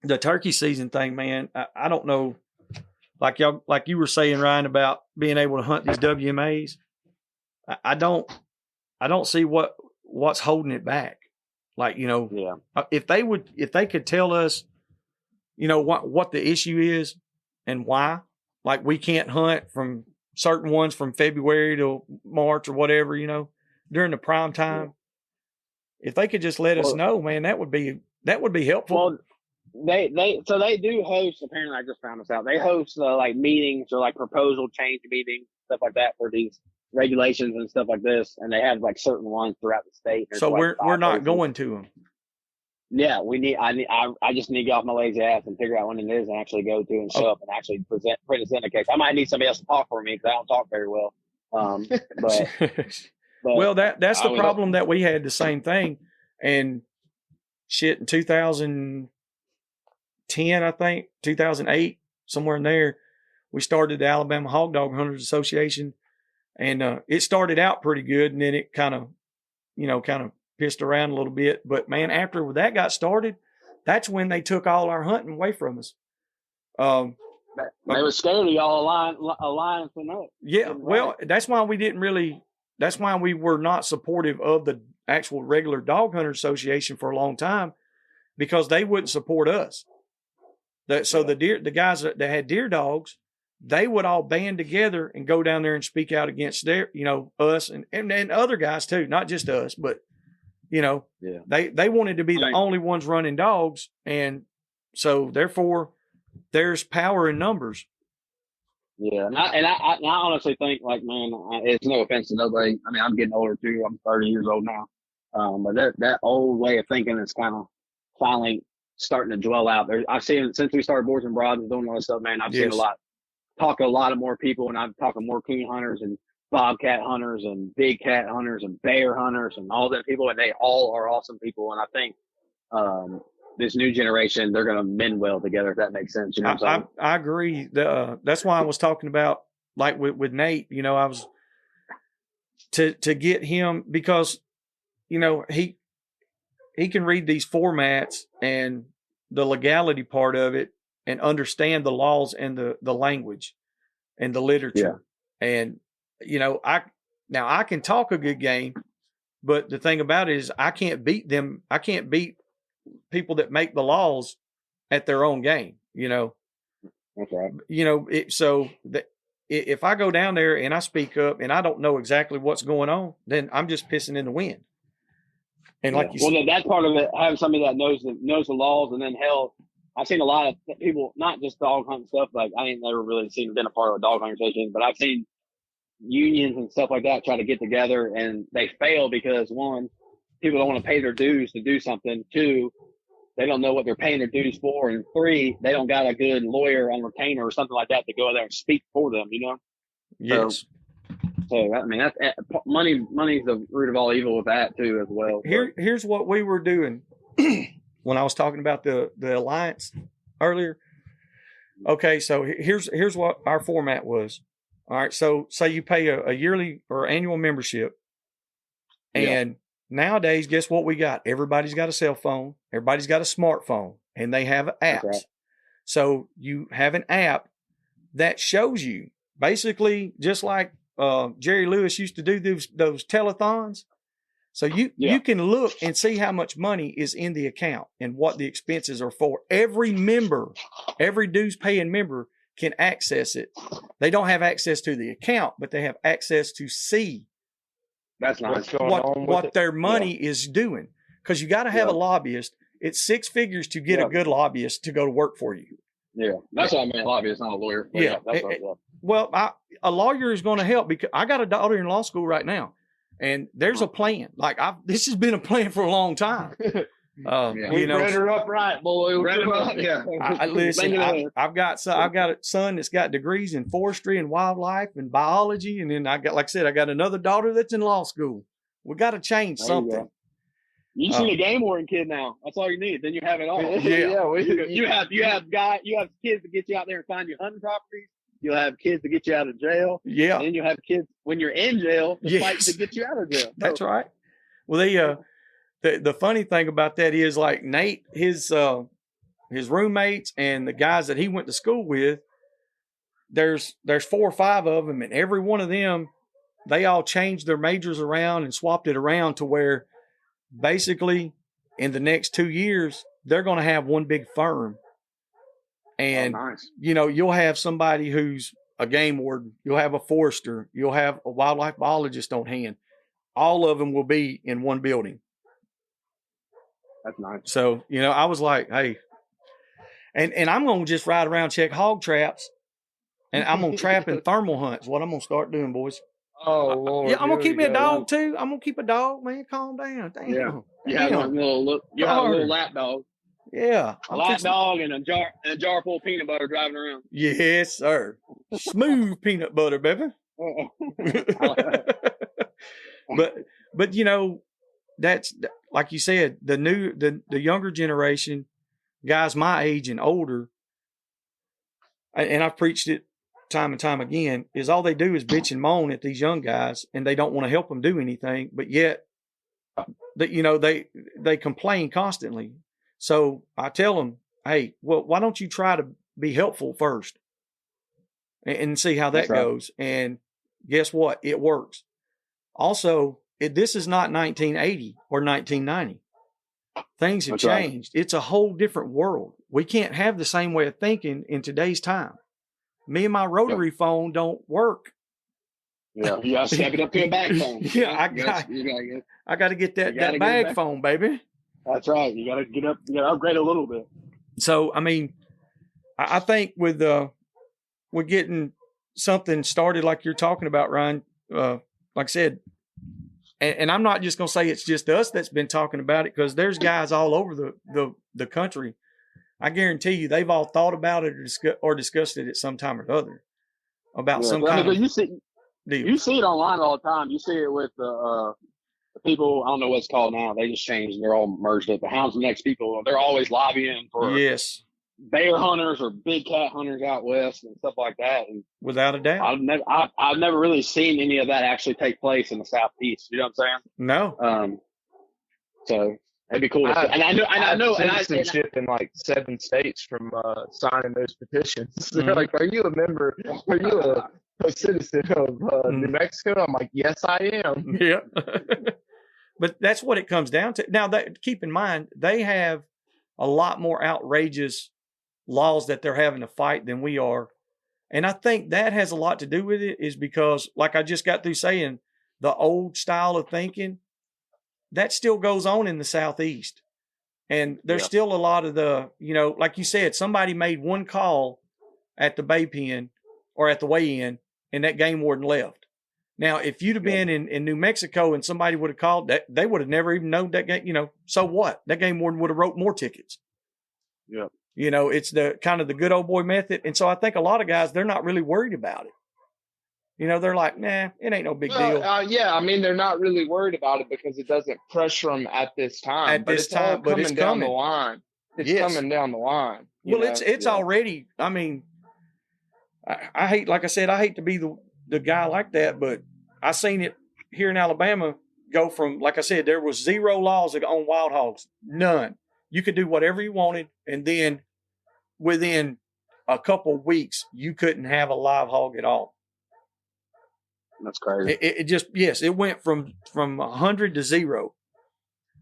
the turkey season thing, man, I don't know. Like you were saying, Ryan, about being able to hunt these WMAs. I don't see what's holding it back. Like, if they could tell us, what the issue is and why, like we can't hunt from certain ones from February to March or whatever, during the prime time. Yeah. If they could just let us know, man, that would be helpful. Well, they do host. Apparently, I just found this out. They host like meetings or like proposal change meetings, stuff like that for these regulations and stuff like this. And they have like certain ones throughout the state. So we're not going to them. Yeah, I just need to get off my lazy ass and figure out when it is and actually go to and show up and actually present a case. I might need somebody else to talk for me because I don't talk very well. But well, that's the problem that we had, the same thing. And shit, in 2010, I think, 2008, somewhere in there, we started the Alabama Hog Dog Hunters Association. And it started out pretty good, and then it kind of pissed around a little bit. But, man, after that got started, that's when they took all our hunting away from us. They were scared of y'all alliancing up. Yeah, well, that's why we were not supportive of the actual regular Dog Hunter Association for a long time, because they wouldn't support us. The guys that had deer dogs, they would all band together and go down there and speak out against us and other guys too, not just us, but they wanted to be the only ones running dogs. And so therefore there's power in numbers. Yeah. And I honestly think, like, man, it's no offense to nobody. I mean, I'm getting older too. I'm 30 years old now. But that old way of thinking is kind of finally starting to dwell out there. I've seen, since we started Boars N Broads and doing all this stuff, man, I've seen talk to a lot of more people, and I've talked to more coon hunters and bobcat hunters and big cat hunters and bear hunters and all that people, and they all are awesome people. And I think this new generation, they're going to mend well together, if that makes sense. You know what I'm saying? I agree. That's why I was talking about, like with Nate, I was to get him, because he can read these formats and the legality part of it and understand the laws and the language and the literature. Yeah. And, I can talk a good game, but the thing about it is I can't beat them. I can't beat people that make the laws at their own game, Okay. If I go down there and I speak up and I don't know exactly what's going on, then I'm just pissing in the wind. And like you said, that part of it, having somebody that knows the laws, and then hell, I've seen a lot of people, not just dog hunting stuff. Like, I ain't never really been a part of a dog hunting association, but I've seen unions and stuff like that try to get together, and they fail because, one, people don't want to pay their dues to do something. Two, they don't know what they're paying their dues for. And three, they don't got a good lawyer on retainer or something like that to go out there and speak for them, Yes. So I mean, that's money's the root of all evil with that too, as well. Here's what we were doing when I was talking about the alliance earlier. Okay, so here's what our format was. All right, so say you pay a yearly or annual membership, and nowadays, guess what we got? Everybody's got a cell phone, everybody's got a smartphone, and they have apps. Right. So you have an app that shows you basically just like Jerry Lewis used to do those telethons. So you can look and see how much money is in the account and what the expenses are for. Every member, every dues paying member can access it. They don't have access to the account, but they have access to see that's nice. what their money is doing. Because you got to have a lobbyist. It's 6 figures to get a good lobbyist to go to work for you. Yeah, that's what I meant. Lobbyist, not a lawyer. Well, a lawyer is going to help because I got a daughter in law school right now. And there's a plan. Like this has been a plan for a long time. We bred her up right, boy. Listen, I've got a son that's got degrees in forestry and wildlife and biology, and then I got another daughter that's in law school. We got to change something. You just need a game warden kid now. That's all you need. Then you have it all. You have kids to get you out there and find you hunting properties. You'll have kids to get you out of jail. Yeah. And then you'll have kids when you're in jail to fight to get you out of jail. That's right. Well, the funny thing about that is like Nate, his roommates and the guys that he went to school with, there's 4 or 5 of them, and every one of them, they all changed their majors around and swapped it around to where basically in the next 2 years, they're going to have one big firm. And, you'll have somebody who's a game warden. You'll have a forester. You'll have a wildlife biologist on hand. All of them will be in one building. That's nice. So, I was like, hey, and I'm going to just ride around, check hog traps, and I'm going to trap and thermal hunt. Is what I'm going to start doing, boys. Oh, Lord. Yeah, I'm going to keep me a dog, too. I'm going to keep a dog, man. Calm down. Damn. Yeah. You have a little lap dog. Yeah. A lap dog and a jar full of peanut butter driving around. Yes, sir. Smooth peanut butter, baby. But that's like you said, the younger generation, guys my age and older, and I've preached it time and time again, is all they do is bitch and moan at these young guys, and they don't want to help them do anything, but yet they complain constantly. So I tell them, hey, well, why don't you try to be helpful first and see how that goes? And guess what? It works. Also, this is not 1980 or 1990. Things have changed. Right. It's a whole different world. We can't have the same way of thinking in today's time. Me and my rotary phone don't work. Yeah, you got to step it up to a bag phone. I got to get that bag phone, baby. That's right. You got to get up. You got to upgrade a little bit. So, I mean, I think with getting something started like you're talking about, Ryan, like I said, and I'm not just going to say it's just us that's been talking about it, because there's guys all over the country. I guarantee you they've all thought about it or discussed it at some time or other about some kind of deal. You see it online all the time. You see it with the people, I don't know what it's called now. They just changed and they're all merged up. The Hounds and Next people, they're always lobbying for bear hunters or big cat hunters out west and stuff like that. And without a doubt. I've never really seen any of that actually take place in the Southeast. You know what I'm saying? No. So it'd be cool to see. And I know citizenship in like 7 states from signing those petitions. Mm-hmm. They're like, are you a member? Are you a citizen of New Mexico? I'm like, yes, I am. Yeah. But that's what it comes down to. Now, keep in mind, they have a lot more outrageous laws that they're having to fight than we are. And I think that has a lot to do with it, is because, like I just got through saying, the old style of thinking, that still goes on in the Southeast. And there's still a lot of like you said, somebody made one call at the bay pen or at the weigh-in, and that game warden left. Now, if you'd have been in New Mexico and somebody would have called, that they would have never even known that game, so what? That game warden would have wrote more tickets. Yeah. It's the kind of the good old boy method. And so I think a lot of guys, they're not really worried about it. they're like, nah, it ain't no big deal. Yeah, I mean, they're not really worried about it because it doesn't pressure them at this time. But it's all coming down the line. It's coming down the line. Well, it's already. I mean, I hate, like I said, I hate to be the guy like that, but I seen it here in Alabama go from, like I said, there was 0 laws on wild hogs, none. You could do whatever you wanted, and then within a couple of weeks, you couldn't have a live hog at all. That's crazy. It just, yes, it went from 100 to 0.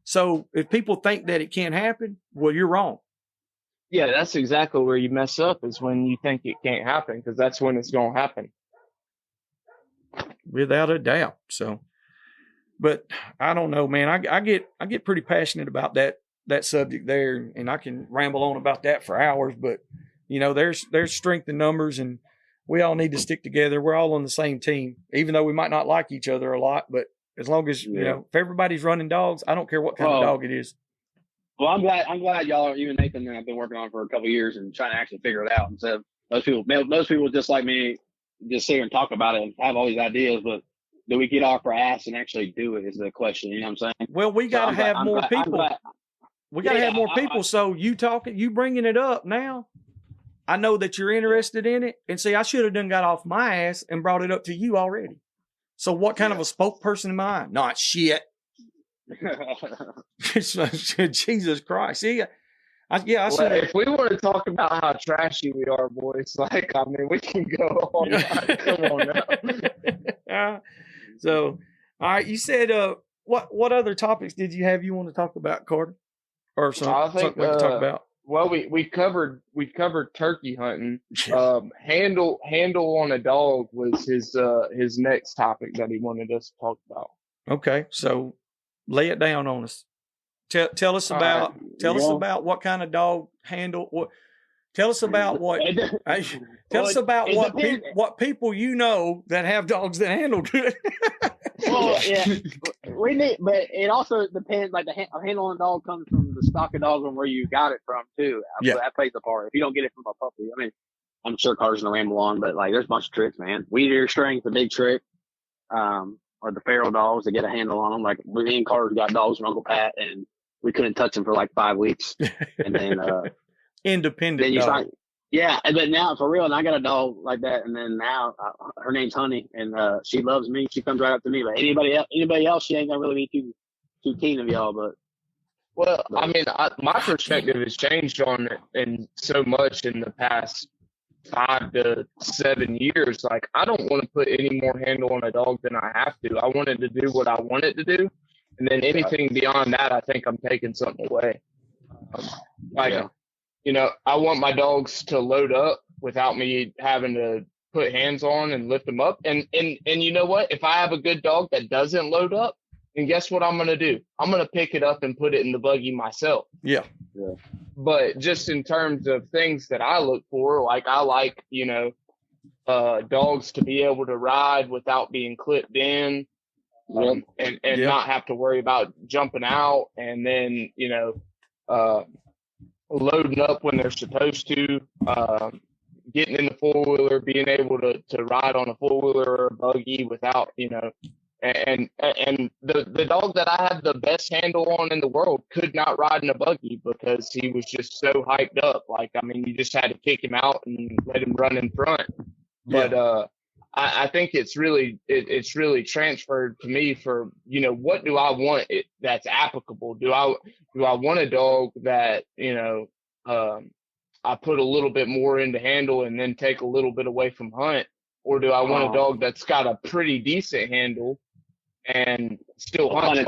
So if people think that it can't happen, well, you're wrong. Yeah, that's exactly where you mess up, is when you think it can't happen, because that's when it's going to happen. Without a doubt. So, but I don't know, man. I get pretty passionate about that subject there, and I can ramble on about that for hours. But there's strength in numbers, and we all need to stick together. We're all on the same team, even though we might not like each other a lot. But as long as if everybody's running dogs, I don't care what kind of dog it is. Well, I'm glad y'all are, even Nathan and I've been working on it for a couple of years and trying to actually figure it out. Instead of most people just like me, just sit here and talk about it and have all these ideas, but do we get off our ass and actually do it is the question. You know what I'm saying? Well, we got to have more people. We got to have more people. So you bringing it up now, I know that you're interested in it. And see, I should have done got off my ass and brought it up to you already. So what kind of a spokesperson am I? Not shit. Jesus Christ. See, I said, if we want to talk about how trashy we are, boys, like, I mean, we can go all night. Come on now. So, all right, you said, what other topics did you have you want to talk about, Carter? Or something we can talk about? Well, we covered turkey hunting. Handle on a dog was his next topic that he wanted us to talk about. Okay, so lay it down on us. Tell us about what kind of dog handle. Tell us about what. Tell us about what people that have dogs that handle good. Well, yeah, we need, but it also depends. Like a handle on a dog comes from the stock of dog and where you got it from too. Yeah, that plays a part. If you don't get it from a puppy, I mean, I'm sure Carter's gonna ramble on, but like, there's a bunch of tricks, man. Weed ear strength, a big trick. Or the feral dogs to get a handle on them. Like, me and Carter got dogs from Uncle Pat, and we couldn't touch them for like 5 weeks. And then independent then dog. And then now for real, and I got a dog like that. And then now her name's Honey, and she loves me. She comes right up to me. But anybody else, she ain't gonna really be too keen of y'all. But I mean, my perspective has changed on it, and so much in the past 5 to 7 years. Like, I don't want to put any more handle on a dog than I have to. I want it to do what I want it to do, and then anything beyond that, I think I'm taking something away. I want my dogs to load up without me having to put hands on and lift them up. And you know what? If I have a good dog that doesn't load up, then guess what I'm going to do? I'm going to pick it up and put it in the buggy myself. Yeah. But just in terms of things that I look for, like, I like, dogs to be able to ride without being clipped in, and not have to worry about jumping out, and then, loading up when they're supposed to, getting in the four-wheeler, being able to ride on a four-wheeler or a buggy without, and the dog that I had the best handle on in the world could not ride in a buggy because he was just so hyped up. Like, I mean, you just had to kick him out and let him run in front. But I think it's really transferred to me for, what do I want that's applicable? Do I want a dog that, I put a little bit more into handle and then take a little bit away from hunt? Or do I want a dog that's got a pretty decent handle and still hunt?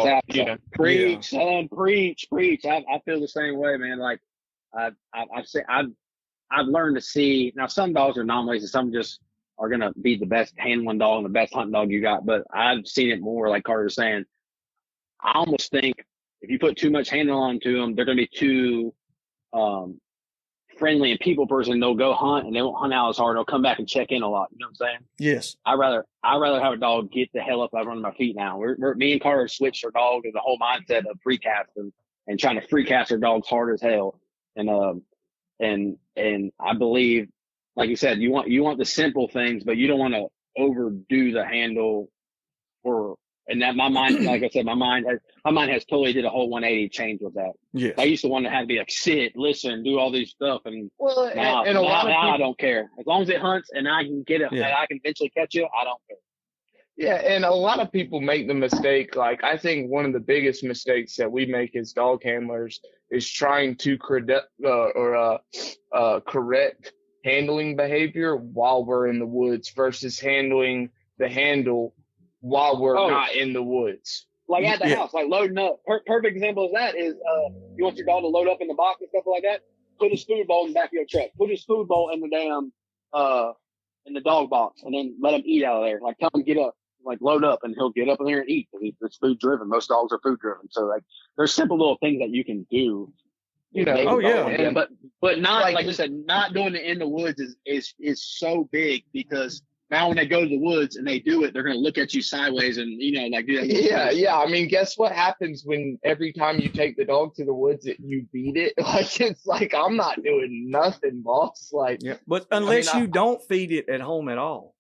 Preach, son, preach. I feel the same way, man. Like, I've learned to see, now some dogs are anomalies and some just are going to be the best handling dog and the best hunting dog you got. But I've seen it more, like Carter's saying. I almost think if you put too much handle onto them, they're going to be too friendly and people person. They'll go hunt and they won't hunt out as hard. They'll come back and check in a lot. You know what I'm saying? Yes. I'd rather have a dog get the hell up. I'm running my feet now. Me and Carter switched our dog to the whole mindset of free casting and trying to free cast our dogs hard as hell. And I believe, like you said, you want the simple things, but you don't want to overdo the handle and that my mind, like I said, my mind has totally did a whole 180 change with that. Yes. I used to want to have to be like, sit, listen, do all these stuff. And now I don't care. As long as it hunts and I can get it, and I can eventually catch it, I don't care. Yeah, and a lot of people make the mistake. Like, I think one of the biggest mistakes that we make as dog handlers is trying to correct handling behavior while we're in the woods versus handling the handle while we're not in the woods. Like at the house, like loading up. Perfect example of that is you want your dog to load up in the box and stuff like that. Put his food bowl in the back of your truck. Put his food bowl in the damn in the dog box, and then let him eat out of there. Like tell him get up. Like load up and he'll get up in there and eat. It's food driven. Most dogs are food driven. So like there's simple little things that you can do. You know, but not like you said, not doing it in the woods is so big because now when they go to the woods and they do it, they're gonna look at you sideways and like do that. Yeah. I mean, guess what happens when every time you take the dog to the woods you beat it? Like it's like I'm not doing nothing, boss. Like but unless you don't feed it at home at all.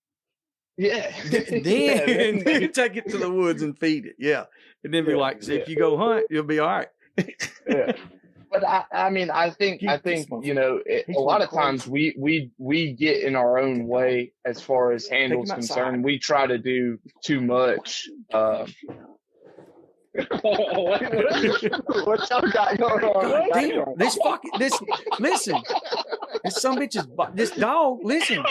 Yeah. Then you take it to the woods and feed it. Yeah. And then be like, so if you go hunt, you'll be all right. Yeah. But I mean, I think, a lot of times we get in our own way as far as handles concerned. We try to do too much. What's up, guy? Going on? Damn, listen, this dog, listen.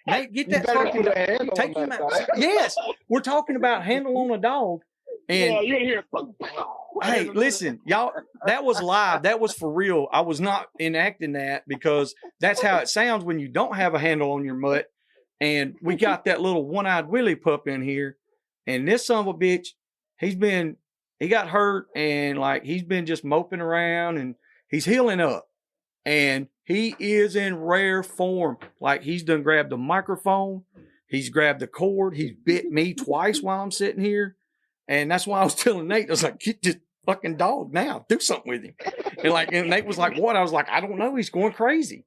Nate, get that fucking dog. Take him out. Yes, we're talking about handle on a dog. And you're here. Hey, listen, y'all, that was live. That was for real. I was not enacting that because that's how it sounds when you don't have a handle on your mutt. And we got that little one-eyed Willie pup in here. And this son of a bitch, he got hurt and like he's been just moping around and he's healing up. And he is in rare form. Like he's done grabbed the microphone. He's grabbed the cord. He's bit me twice while I'm sitting here. And that's why I was telling Nate, I was like, get this fucking dog now. Do something with him. And Nate was like, what? I was like, I don't know. He's going crazy.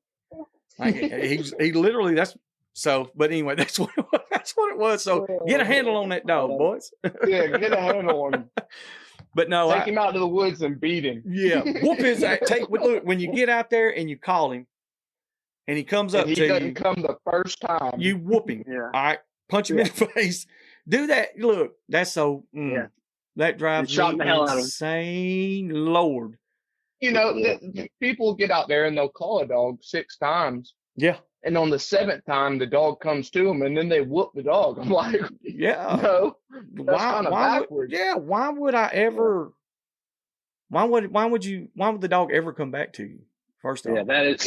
Like he literally, but anyway, that's what it was. So get a handle on that dog, boys. Yeah, get a handle on him. But no, take him out to the woods and beat him. Yeah, whoop his ass. Look, when you get out there and you call him, and he comes up to you, he doesn't come the first time. You whoop him. Yeah. All right, punch him in the face. Do that. Look, that's so. That drives me insane, Lord. People get out there and they'll call a dog 6 times. Yeah. And on the 7th time, the dog comes to them, and then they whoop the dog. I'm like, no, that's kind of backwards. Why would I ever? Why would the dog ever come back to you? First off, that is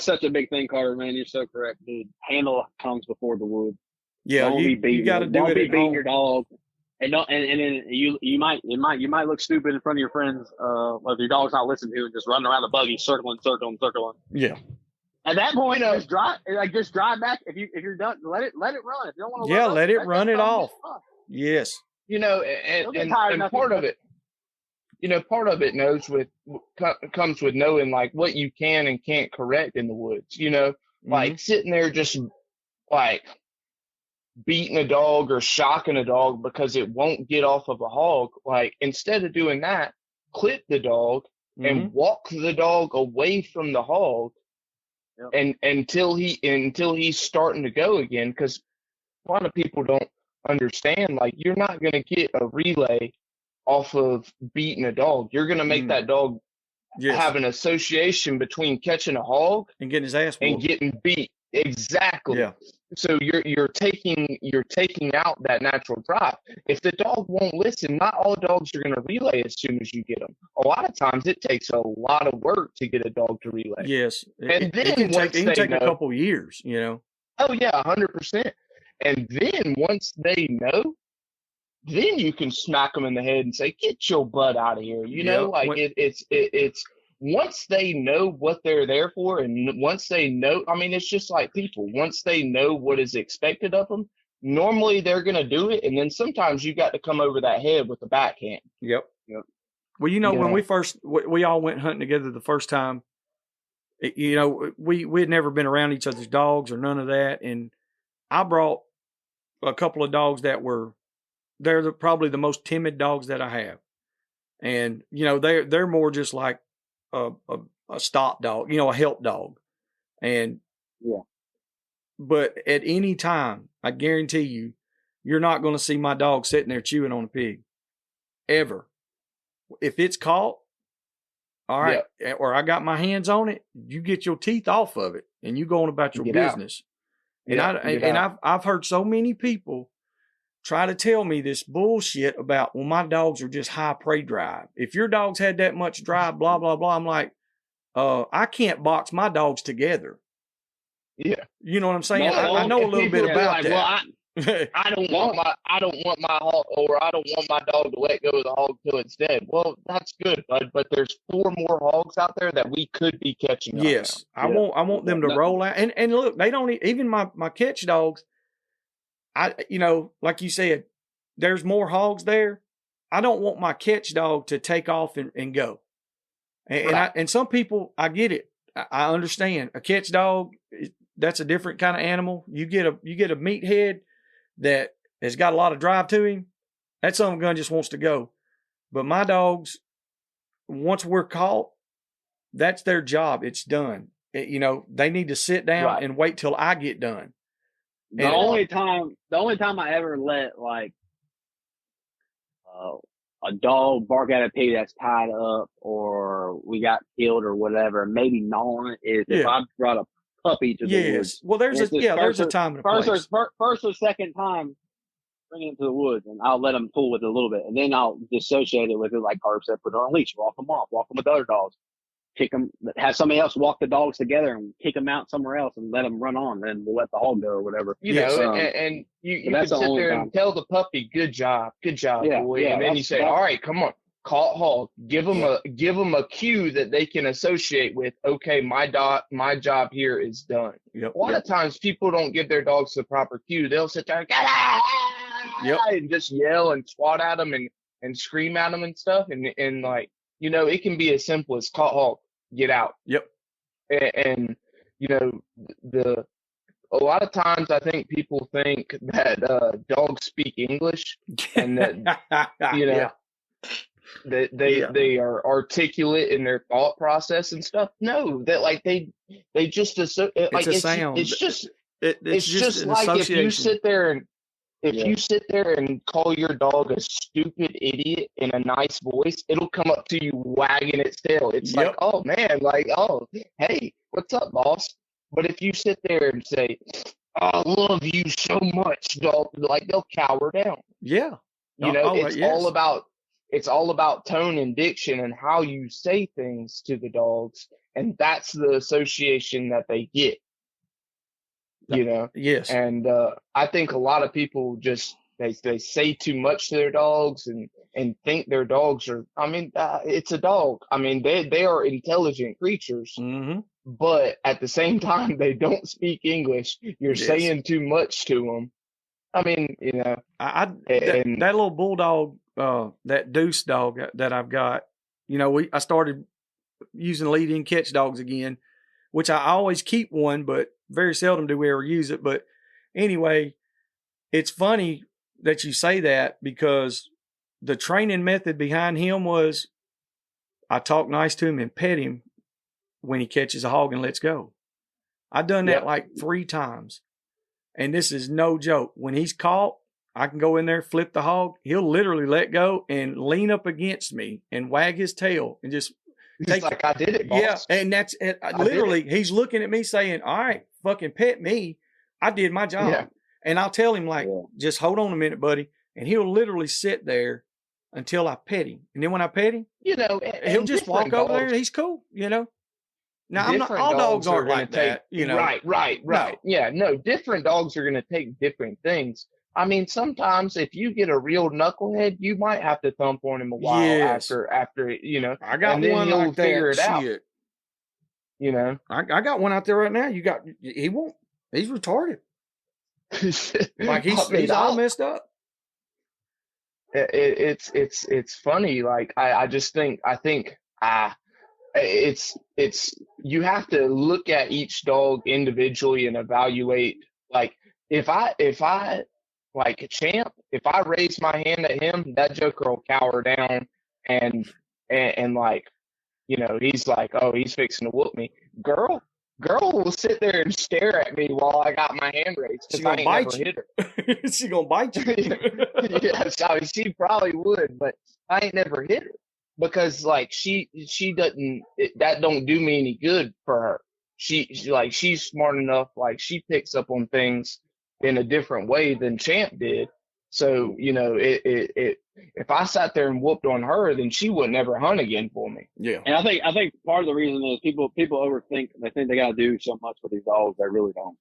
such a big thing, Carter. Man, you're so correct, dude. Handle comes before the wood. Yeah, you got to do it. Don't be beating your dog, and then you might look stupid in front of your friends. If your dog's not listening to you and just running around the buggy, circling. Yeah. At that point, just drive back. If you're done, let it run. If you don't want to, let it run it off. Yes. And part of it, comes with knowing like what you can and can't correct in the woods. Like sitting there just like beating a dog or shocking a dog because it won't get off of a hog. Like instead of doing that, clip the dog and walk the dog away from the hog. Yep. And until he's starting to go again, because a lot of people don't understand, like you're not going to get a relay off of beating a dog. You're going to make that dog have an association between catching a hog and getting his ass and getting beat. Exactly. Yeah. So you're taking out that natural drive. If the dog won't listen, not all dogs are going to relay as soon as you get them. A lot of times it takes a lot of work to get a dog to relay. Yes. And then it can take a couple of years, Oh yeah, 100%. And then once they know, then you can smack them in the head and say, "Get your butt out of here." It's once they know what they're there for, and once they know, I mean, it's just like people. Once they know what is expected of them, normally they're going to do it. And then sometimes you got to come over that head with the backhand. Yep. Well, when we all went hunting together the first time, we had never been around each other's dogs or none of that. And I brought a couple of dogs that they're probably the most timid dogs that I have. And, they're more just like a stop dog, a help dog. And, but at any time, I guarantee you, you're not going to see my dog sitting there chewing on a pig. Ever. If it's caught, all right, or I got my hands on it, you get your teeth off of it and you go on about your business. I've heard so many people try to tell me this bullshit about, well, my dogs are just high prey drive. If your dogs had that much drive, blah, blah, blah. I'm like, I can't box my dogs together. Yeah. You know what I'm saying? I know a little bit about that. Well, I don't want my hog, or I don't want my dog to let go of the hog till it's dead. Well, that's good, bud. But there's 4 more hogs out there that we could be catching. Yes, I want them to roll out. And look, they don't even my catch dogs. Like you said, there's more hogs there. I don't want my catch dog to take off and go. And some people, I get it. I understand. A catch dog, that's a different kind of animal. You get a meathead that has got a lot of drive to him. That son of a gun just wants to go. But my dogs, once we're caught, that's their job. It's done. They need to sit down and wait till I get done. The only time I ever let a dog bark at a pig that's tied up or we got killed or whatever, maybe gnawing, is if I brought a puppy to the woods. Well, there's a time and a place. First or second time, bring it to the woods, and I'll let them pull with it a little bit, and then I'll dissociate it with it, like Carp said, put it on a leash, walk them off, walk them with other dogs, kick them, have somebody else walk the dogs together and kick them out somewhere else and let them run on. Then we'll let the hog go or whatever. And you can sit there and tell the puppy, good job, boy. And then you say, all right, come on, call hog. Give them a cue that they can associate with. Okay, my job here is done. Yep. A lot of times people don't give their dogs the proper cue. They'll sit there and just yell and swat at them and scream at them and stuff. And it can be as simple as call hog, get out. Yep. And a lot of times I think people think that dogs speak English and that they are articulate in their thought process and stuff. No, that they just associate. It's a sound. It's just an like association. if you sit there and call your dog a stupid idiot in a nice voice, it'll come up to you wagging its tail. It's like, oh man, hey, what's up, boss? But if you sit there and say, I love you so much, dog, they'll cower down. Yeah. It's all about tone and diction and how you say things to the dogs, and that's the association that they get. Yes. And I think a lot of people just they say too much to their dogs and think their dogs are. It's a dog. They are intelligent creatures, but at the same time they don't speak English. You're saying too much to them. That little bulldog, that Deuce dog that I've got. I started using lead-in catch dogs again, which I always keep one, but very seldom do we ever use it. But anyway, it's funny that you say that because the training method behind him was I talk nice to him and pet him when he catches a hog and lets go. I've done that like 3 times. And this is no joke. When he's caught, I can go in there, flip the hog. He'll literally let go and lean up against me and wag his tail and just I did it, boss. Yeah, and that's it. Literally, he's looking at me saying, all right, fucking pet me. I did my job. Yeah. And I'll tell him, just hold on a minute, buddy. And he'll literally sit there until I pet him. And then when I pet him, he'll just walk over there and he's cool, Now, all dogs aren't like that, Right. No. Yeah, no, different dogs are going to take different things. Sometimes if you get a real knucklehead, you might have to thump on him a while after, I got and then one you'll like figure that. it out. I got one out there right now. He's retarded. He's all messed up. It's funny. I think it's you have to look at each dog individually and evaluate. If I Like Champ, if I raise my hand at him, that joker will cower down and like, you know, he's like, oh, he's fixing to whoop me. Girl will sit there and stare at me while I got my hand raised She because I gonna ain't bite never you. hit her. She gonna bite you. Yes, I mean, she probably would, but I ain't never hit her because like she doesn't, that don't do me any good for her. She like, she's smart enough, like she picks up on things in a different way than Champ did. So, you know, if I sat there and whooped on her, then she would never hunt again for me. Yeah. And I think part of the reason is people overthink. They think they got to do so much for these dogs. They really don't.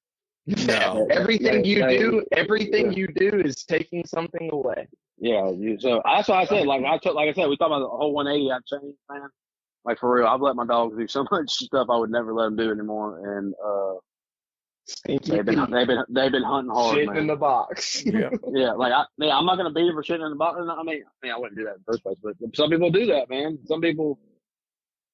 No. Everything you do is taking something away. Yeah. So that's why I said, like I said, we talked about the whole 180. I've changed, man. Like for real, I've let my dogs do so much stuff I would never let them do anymore. And they've been hunting hard, shitting man. in the box. Yeah. Yeah, like I'm not gonna beat her for shitting in the box. I mean, I wouldn't do that in the first place, but some people do that, man. Some people,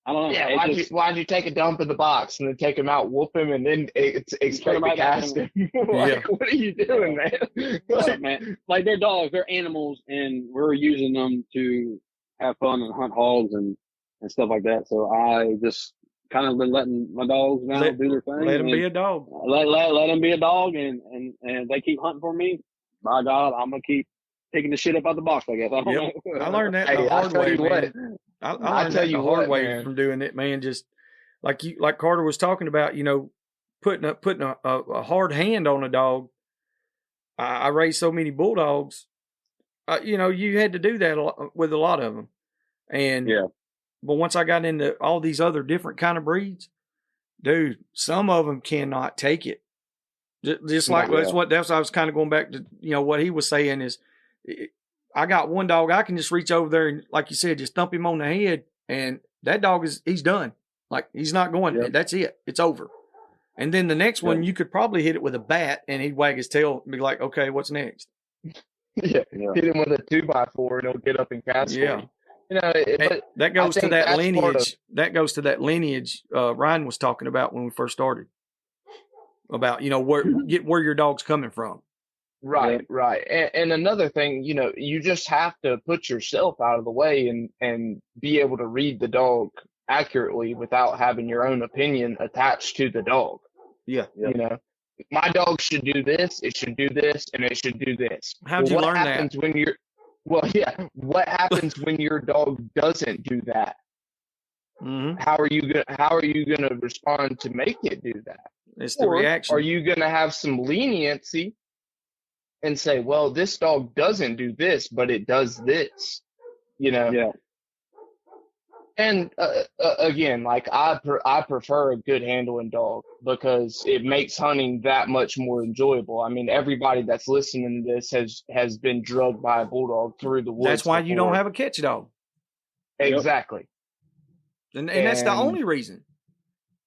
I don't know. Yeah, why'd you take a dump in the box and then take him out, whoop him, and then expect to cast him? Like, what are you doing, man? Like, man, like they're dogs, they're animals, and we're using them to have fun and hunt hogs and stuff like that. So I just kind of been letting my dogs now do their thing. Let them be a dog. Let them be a dog, and they keep hunting for me. By God, I'm gonna keep picking the shit up out the box, I guess. I don't know. I learned that Hey, the hard way, man. I learned that the hard way man. from doing it, man. Just like Carter was talking about, you know, putting a hard hand on a dog. I raised so many bulldogs. You know, you had to do that with a lot of them, and yeah. But once I got into all these other different kind of breeds, dude, some of them cannot take it. Just like that's what I was kind of going back to, you know, what he was saying is, I got one dog, I can just reach over there and, like you said, just thump him on the head, and that dog he's done. Like, he's not going. Yep. That's it. It's over. And then the next one, you could probably hit it with a bat, and he'd wag his tail and be like, okay, what's next? Yeah. Hit him with a 2x4, and he'll get up and cast for you. You know, but that goes to that lineage. That goes to that lineage Ryan was talking about when we first started. About, you know, where your dog's coming from. Right. And another thing, you know, you just have to put yourself out of the way and be able to read the dog accurately without having your own opinion attached to the dog. Yeah. You know, my dog should do this, it should do this, and it should do this. How'd you learn that? What happens when your dog doesn't do that? Mm-hmm. How are you gonna respond to make it do that? It's the reaction. Are you gonna have some leniency and say, well, this dog doesn't do this, but it does this, you know? Yeah. And again, like I prefer a good handling dog because it makes hunting that much more enjoyable. I mean, everybody that's listening to this has been drugged by a bulldog through the woods. That's why you don't have a catch dog. Exactly. And that's the only reason.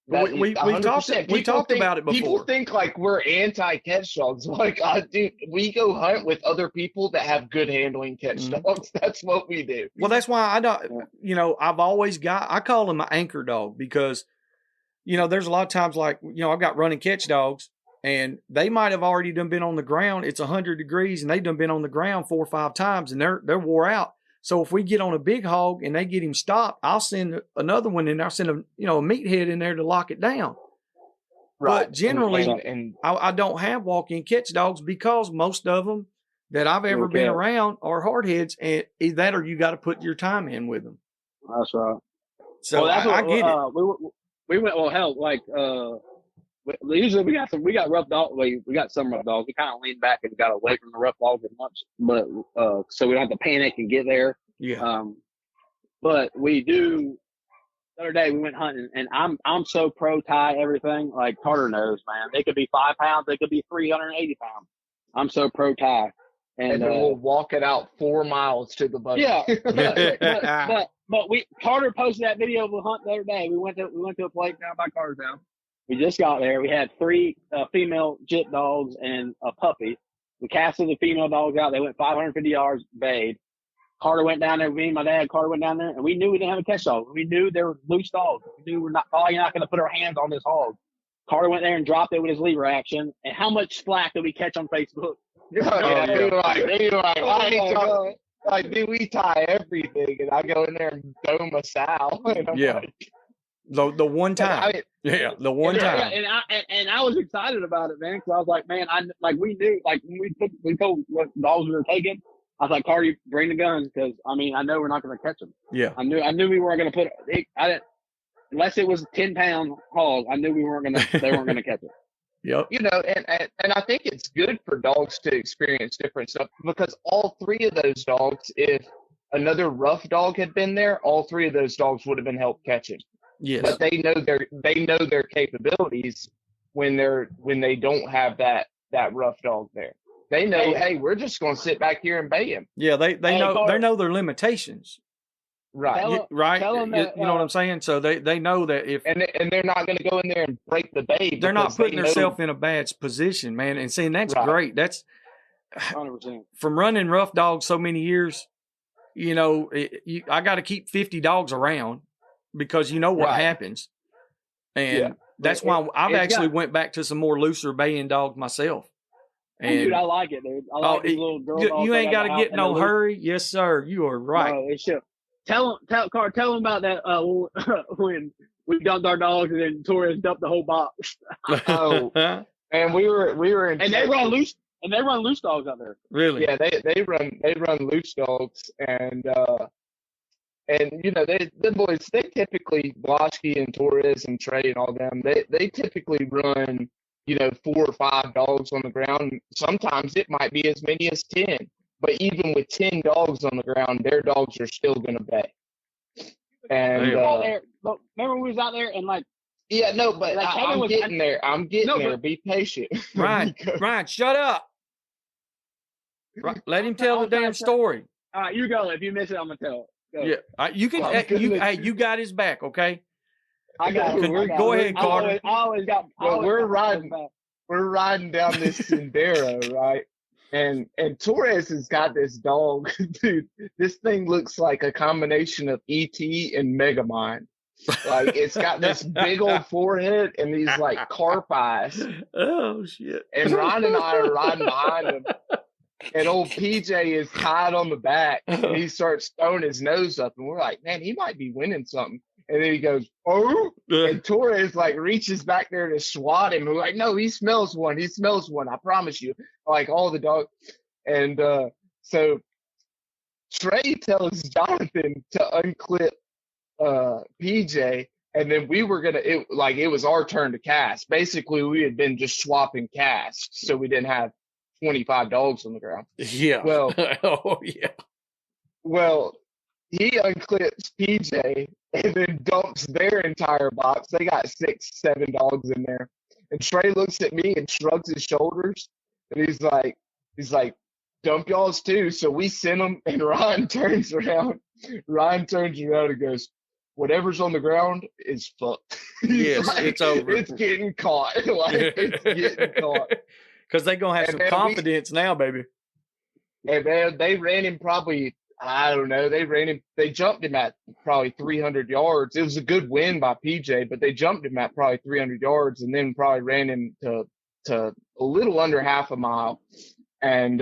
We talked about it before. People think like we're anti-catch dogs. Like, dude, we go hunt with other people that have good handling catch dogs. That's what we do. Well, that's why I don't. You know, I call them my anchor dog because, you know, there's a lot of times like, you know, I've got running catch dogs and they might have already done been on the ground. It's 100 degrees and they've done been on the ground 4 or 5 times and they're wore out. So if we get on a big hog and they get him stopped, I'll send another one in there. I'll send a meathead in there to lock it down. Right. But generally, I don't have walk-in catch dogs because most of them that I've ever been around are hardheads, and either that or you got to put your time in with them. That's right. So I get it. We went, well, hell, like, usually we got rough dogs. We got some rough dogs. We kind of leaned back and got away from the rough dogs as much, but so we don't have to panic and get there. Yeah. But we do. The other day we went hunting, and I'm so pro tie everything. Like Carter knows, man. They could be 5 pounds. They could be 380 pounds. I'm so pro tie, and then we'll walk it out 4 miles to the buggy. Yeah. but Carter posted that video of a hunt the other day. We went to a place down by Carter's house. We just got there. We had 3 female jit dogs and a puppy. We casted the female dogs out. They went 550 yards, bayed. Carter went down there. Me and my dad, Carter went down there, and we knew we didn't have a catch dog. We knew they were loose dogs. We knew we're probably not going to put our hands on this hog. Carter went there and dropped it with his lever action. And how much flack did we catch on Facebook? They were like, why ain't y'all, like, dude, we tie everything, and I go in there and dome a sow. And I'm like, the one time. The one time. And I was excited about it, man, because I was like, man, we knew, like, when we told what dogs we were taking, I was like, Cardi, bring the guns, because, I mean, I know we're not going to catch them. Yeah. I knew we weren't going to put it. Unless it was 10-pound hog, I knew they weren't going to catch it. Yep. You know, and I think it's good for dogs to experience different stuff, because all three of those dogs, if another rough dog had been there, all three of those dogs would have been help catching. Yes. But they know their capabilities when they don't have that rough dog there. They know, hey, we're just going to sit back here and bay him. Yeah, they know their limitations. Right. Right. You know what I'm saying? So they know that if and they're not going to go in there and break the bay. They're not putting themselves in a bad position, man. And seeing that's great. That's 100%. From running rough dogs so many years. You know, I got to keep 50 dogs around because you know what happens, and that's why I've actually went back to some more looser baying dogs myself. And dude, I like it, dude. I like these little girl dogs. You ain't got to get no hurry. Yes, sir. You are right. No, it should. Tell them about that when we dumped our dogs and then Torres dumped the whole box. And we were in and they run loose. And they run loose dogs out there. Really? Yeah, they run loose dogs, and you know the boys, they typically, Blasky and Torres and Trey and all them, they typically run, you know, 4 or 5 dogs on the ground. Sometimes it might be as many as 10. But even with 10 dogs on the ground, their dogs are still gonna bay. And remember when we was out there and like. Yeah, no, but I'm getting there. I'm getting there. Be patient. Ryan, shut up. Let him tell the damn story. All right, you go. If you miss it, I'm gonna tell it. Yeah, you can. You got his back, okay? I got it. Go ahead, Carter. We're riding down this Sendero, right? And Torres has got this dog, dude. This thing looks like a combination of E.T. and Megamind. Like, it's got this big old forehead and these like carp eyes. Oh shit! And Ryan and I are riding behind him. And old PJ is tied on the back, and he starts throwing his nose up, and we're like, man, he might be winning something. And then he goes, oh, and Torres like reaches back there to swat him. We're like, no, he smells one. He smells one. I promise you. Like all the dogs. And so Trey tells Jonathan to unclip PJ, and then we were it was our turn to cast. Basically, we had been just swapping casts, so we didn't have 25 dogs on the ground. Yeah. Well, Well, he unclips PJ and then dumps their entire box. They got 6, 7 dogs in there. And Trey looks at me and shrugs his shoulders. And he's like, dump y'all's too. So we send them, and Ryan turns around. And goes, whatever's on the ground is fucked. Yes, like, it's over. It's getting caught. It's getting caught. Because they're going to have some confidence now, baby. And man, they ran him probably, I don't know, they jumped him at probably 300 yards. It was a good win by PJ, but they jumped him at probably 300 yards and then probably ran him to a little under half a mile. And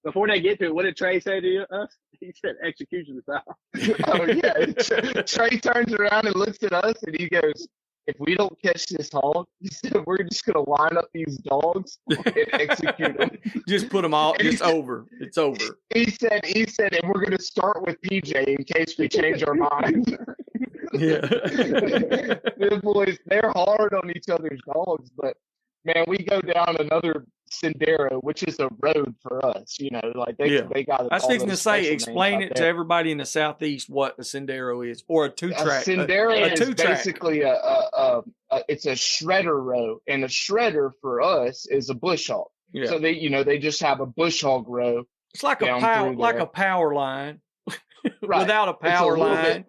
before they get to it, what did Trey say to us? He said execution style. Oh yeah. Trey turns around and looks at us and he goes, if we don't catch this hog, he said, we're just going to line up these dogs and execute them. Just put them all. It's over. It's over. He said, and we're going to start with PJ in case we change our minds. Yeah. The boys, they're hard on each other's dogs, but man, we go down another Sendero, which is a road for us, you know, like they got it. I was fixing to say, explain it to everybody in the Southeast what a Sendero is, or a 2-track. A Sendero is basically it's a shredder row, and a shredder for us is a bush hog. Yeah. So they just have a bush hog row. It's like a power line, right. Without a power line.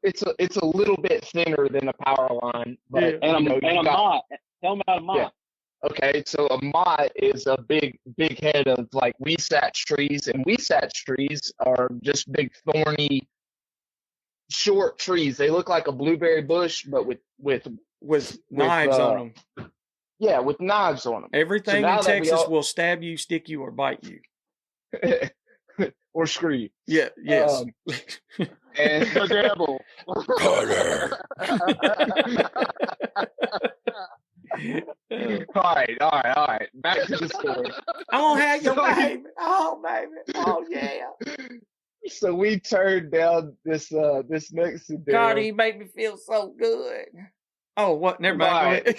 It's a little bit thinner than a power line, but a mott. Tell them about a mott. Yeah. Okay, so a mott is a big head of like weesatch trees, and weesatch trees are just big thorny, short trees. They look like a blueberry bush, but with knives on them. Yeah, with knives on them. Everything in Texas will stab you, stick you, or bite you. Or screw you. Yeah, yes. And the devil. Carter. All right. Back to the story. I'm gonna have your baby. Oh, baby. Oh, yeah. So we turned down this next Sendero. God, he made me feel so good. Oh, what? Never mind.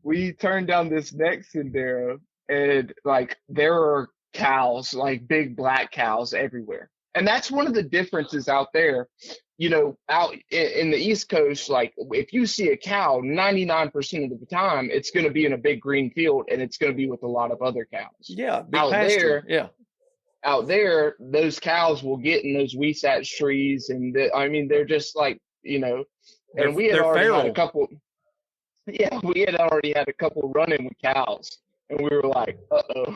We turned down this next Sendero, and like there are cows, like big black cows everywhere. And that's one of the differences out there. You know, out in the East Coast, like if you see a cow, 99% of the time, it's going to be in a big green field, and it's going to be with a lot of other cows. Yeah, big pasture. Out there, those cows will get in those Weesatch trees, and they're just like, you know. And we had already had a couple. Yeah, we had already had a couple running with cows. And we were like, uh-oh,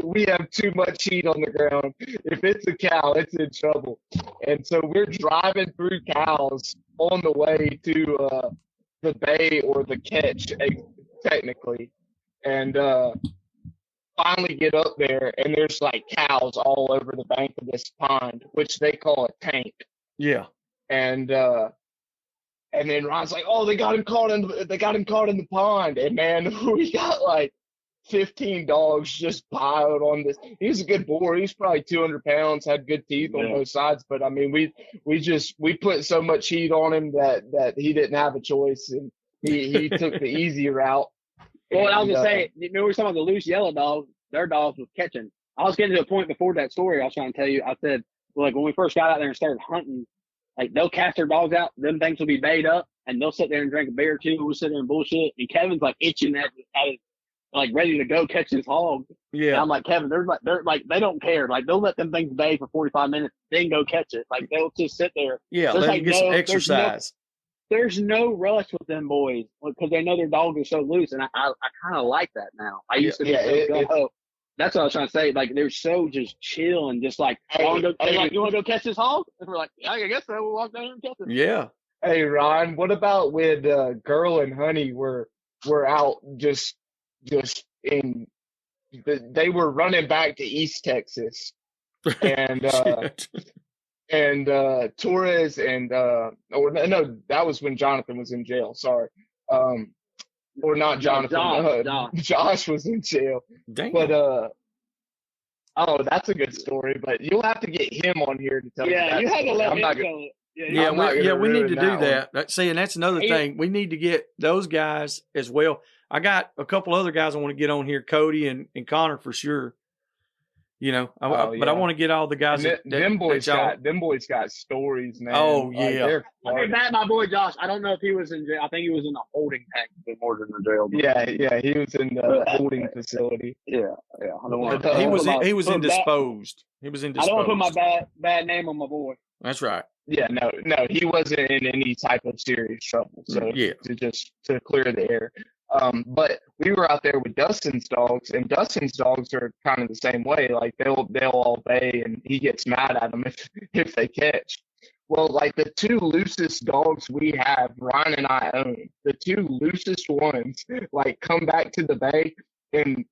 we have too much heat on the ground. If it's a cow, it's in trouble. And so we're driving through cows on the way to the bay or the catch, technically. And finally get up there, and there's like cows all over the bank of this pond, which they call a tank. Yeah. And then Ron's like, oh, they got him caught in the pond. And man, we got like 15 dogs just piled on this. He's a good boar. He's probably 200 pounds, had good teeth on both sides. But I mean, we put so much heat on him that he didn't have a choice, and he took the easy route. Well, I was gonna say, you know, we were talking about the loose yellow dogs. Their dogs was catching. I was getting to a point before that story. I was trying to tell you. I said, like when we first got out there and started hunting, like they'll cast their dogs out. Them things will be bayed up, and they'll sit there and drink a beer or two. We'll sit there and bullshit. And Kevin's like itching at it, like ready to go catch his hog. Yeah. And I'm like, Kevin, they're like they don't care. Like they'll let them things bay for 45 minutes, then go catch it. Like they'll just sit there. Yeah, let them get some exercise. There's no rush with them boys because they know their dogs are so loose, and I kind of like that now. I used to be that's what I was trying to say. Like they're so just chill and just like, you want to go catch this hog? And we're like, yeah, I guess so. We'll walk down here and catch it. Yeah. Hey Ron, what about when Girl and Honey were out just in? They were running back to East Texas, and and Torres and no, that was when Jonathan was in jail. Sorry, or not Jonathan. Josh was in jail. Dang. But oh, that's a good story. But you'll have to get him on here to tell you. Yeah, you had to let him tell it. We need to do that. See, and that's another thing. We need to get those guys as well. I got a couple other guys I want to get on here, Cody and Connor for sure. You know, but I want to get all the guys. Them boys got stories, man. Oh yeah. My boy Josh. I don't know if he was in jail. I think he was in a holding tank more than the jail. Yeah, he was in the holding facility. Yeah. He was indisposed. He was indisposed. I don't want to put my bad name on my boy. That's right. Yeah, no, he wasn't in any type of serious trouble. So to clear the air. But we were out there with Dustin's dogs, and Dustin's dogs are kind of the same way. Like they'll all bay, and he gets mad at them if they catch. Well, like the two loosest dogs we have, Ryan and I own, the two loosest ones, like come back to the bay, and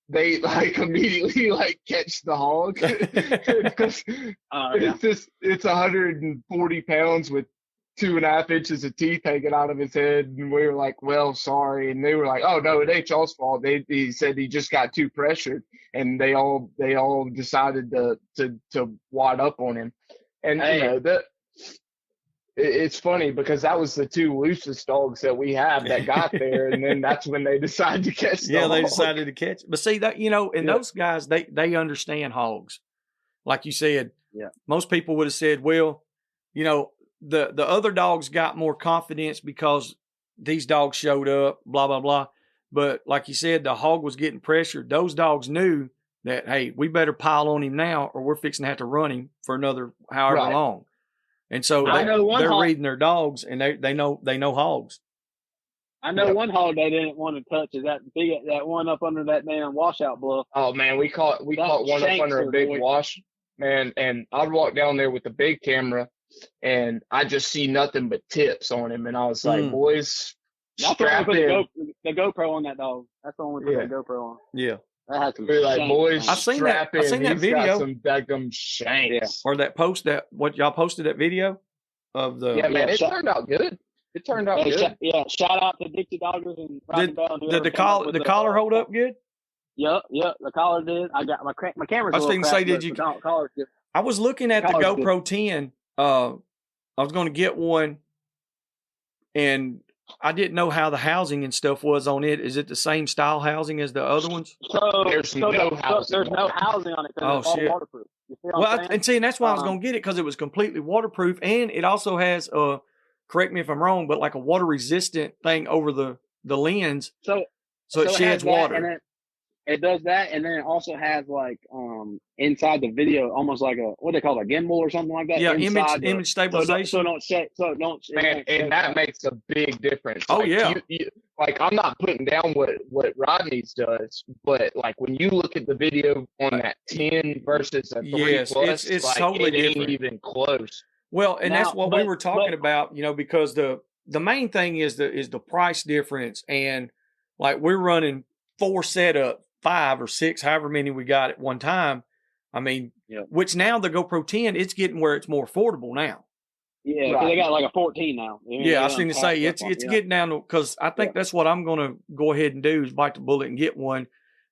they like immediately like catch the hog because it's 140 pounds with 2.5 inches of teeth hanging out of his head, and we were like, well, sorry. And they were like, oh no, it ain't y'all's fault. He said he just got too pressured, and they all decided to wad up on him. And you know it's funny because that was the two loosest dogs that we have that got there, and then that's when they decided to catch the hog. They decided to catch it. But see that, you know, and those guys, they understand hogs. Like you said, most people would have said, well, you know, the other dogs got more confidence because these dogs showed up, blah, blah, blah. But like you said, the hog was getting pressured. Those dogs knew that, hey, we better pile on him now or we're fixing to have to run him for another however long. And so they're reading their dogs, and they know hogs. I know one hog they didn't want to touch is that one up under that damn washout bluff. Oh man, we caught one up under a big wash, man, and I'd walk down there with the big camera and I just see nothing but tips on him, and I was like, boys, That's strap put in. the GoPro on that dog. That's the only put the GoPro on. Yeah. That has some We're like, boys, I've seen strap that. I've seen in. that He's video. got some daggum shanks. Or that post that what y'all posted that video of the. Yeah, man, it turned out good. It turned out good. Shout out to Dixie Doggers and Did the collar hold up good? Yep. The collar did. I got my camera's. I was thinking, say, did you? I was looking at the GoPro 10. I was going to get one, and I didn't know how the housing and stuff was on it. Is it the same style housing as the other ones? There's no housing on it. Oh, it's all shit. waterproof. You see Well, and that's why I was going to get it, because it was completely waterproof, and it also has correct me if I'm wrong, but like a water resistant thing over the lens, so it sheds water. And it does that, and then it also has like inside the video, almost like a what they call a gimbal or something like that. Yeah, image stabilization. So it don't. Man, and that makes a big difference. Oh, like, yeah. Like, I'm not putting down what Rodney's does, but like when you look at the video on that 10 versus a 3 plus, it's like, totally it ain't different. even close. Well, and that's what we were talking about, because the main thing is the price difference, and like we're running 4 setup, 5 or 6, however many we got at one time. I mean, which now the GoPro 10, it's getting where it's more affordable now. Yeah, because they got like a 14 now. Yeah, I was going to say it's getting down to, because I think that's what I'm going to go ahead and do is bite the bullet and get one,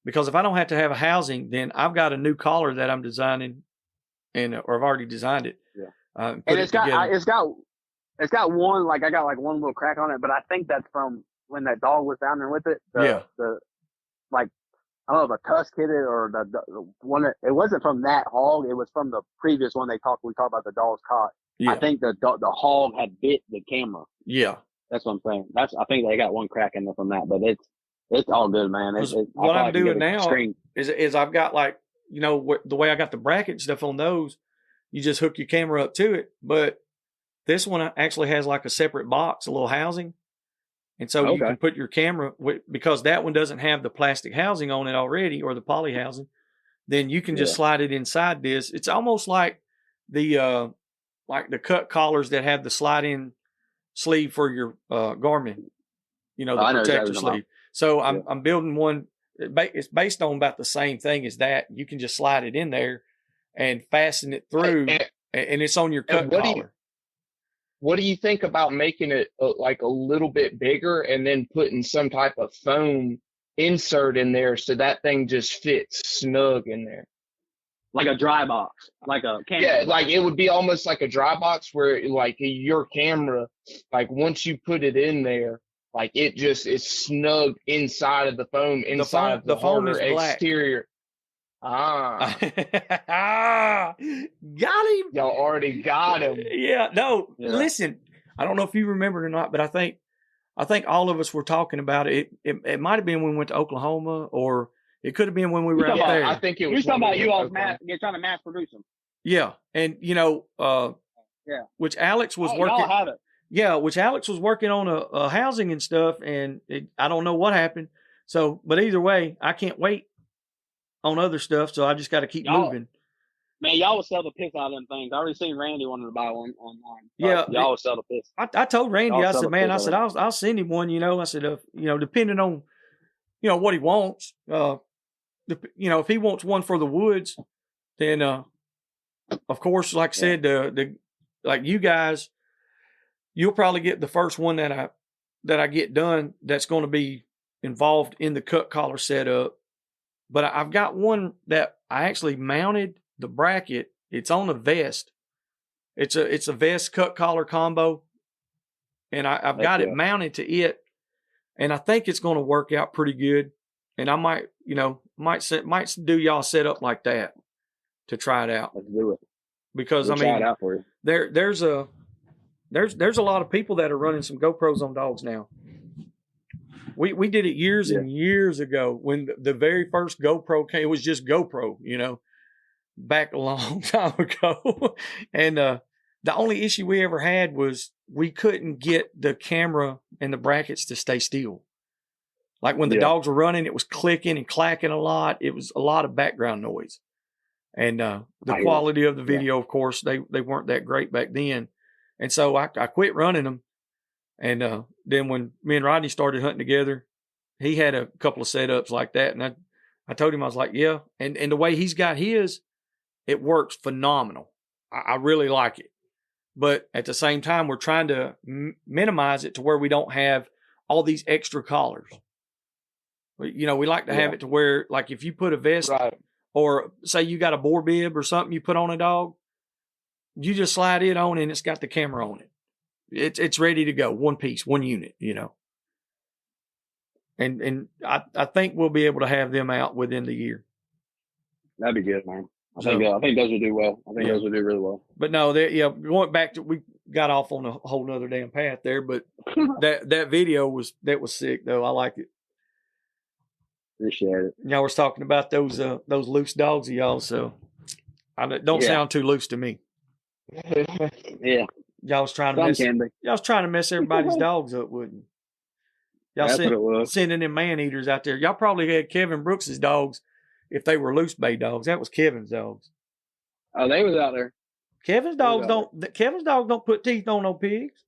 because if I don't have to have a housing, then I've got a new collar that I'm designing, or I've already designed it. Yeah, and it's got one, like I got like one little crack on it, but I think that's from when that dog was down there with it. The like, I don't know if a tusk hit it or the one that, it wasn't from that hog. It was from the previous one we talked about the dog's caught. Yeah. I think the hog had bit the camera. Yeah. That's what I'm saying. I think they got one crack in there from that, but it's all good, man. What I'm doing now is I've got like, the way I got the bracket and stuff on those, you just hook your camera up to it. But this one actually has like a separate box, a little housing. And so you can put your camera, because that one doesn't have the plastic housing on it already, or the poly housing, then you can just slide it inside this. It's almost like the cut collars that have the slide-in sleeve for your Garmin, the protector sleeve. So I'm building one. It's based on about the same thing as that. You can just slide it in there and fasten it through, and it's on your cut collar. What do you think about making it like a little bit bigger and then putting some type of foam insert in there so that thing just fits snug in there? Like a dry box, like a camera. Yeah, like it would be almost like a dry box where like your camera, like once you put it in there, like it just is snug inside of the foam, inside of the foam is exterior. Got him. Y'all already got him. Yeah. No, listen, I don't know if you remember it or not, but I think all of us were talking about it. It might have been when we went to Oklahoma, or it could have been when we were out there. I think it was. You're talking about you all you're trying to mass produce them. Yeah. And which Alex was working. Y'all have it. Yeah, which Alex was working on a housing and stuff, and I don't know what happened. So, but either way, I can't wait on other stuff, so I just got to keep moving. Man, y'all will sell the piss out of them things. I already seen Randy wanted to buy one online. Yeah, y'all will sell the piss. I told Randy, I said, man, I'll send him one. I said, depending on, what he wants. If he wants one for the woods, then of course, like I said, like you guys, you'll probably get the first one that I get done that's going to be involved in the cut collar setup. But I've got one that I actually mounted the bracket. It's on a vest. It's a vest cut collar combo, and I've got it mounted to it, and I think it's going to work out pretty good. And I might do y'all set up like that to try it out. Let's do it. Because try it out for you. There's a lot of people that are running some GoPros on dogs now. We did it years and years ago when the very first GoPro came. It was just GoPro, back a long time ago. And the only issue we ever had was we couldn't get the camera and the brackets to stay still. Like when the dogs were running, it was clicking and clacking a lot. It was a lot of background noise. And the quality of the video, of course, they weren't that great back then. And so I quit running them. And then when me and Rodney started hunting together, he had a couple of setups like that. And I told him, I was like, yeah. And the way he's got his, it works phenomenal. I really like it. But at the same time, we're trying to minimize it to where we don't have all these extra collars. You know, we like to have it to where, like, if you put a vest or say you got a boar bib or something you put on a dog, you just slide it on and it's got the camera on it. It's ready to go. One piece, one unit, you know. And I think we'll be able to have them out within the year. That'd be good, man. I think those will do well. I think those will do really well. But no, going back to, we got off on a whole nother damn path there, but that video was sick though. I like it. Appreciate it. Y'all was talking about those loose dogs of y'all, so I don't sound too loose to me. Yeah. Y'all was trying to mess everybody's dogs up, wouldn't you? Y'all sending them man eaters out there. Y'all probably had Kevin Brooks's dogs if they were loose bay dogs. That was Kevin's dogs. Oh, they was out there. Kevin's dogs don't put teeth on no pigs.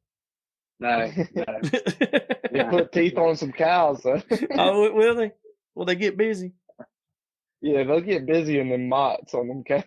No. They put teeth on some cows, though. Oh, will they? Will they get busy? Yeah, they'll get busy in them motts on them cows.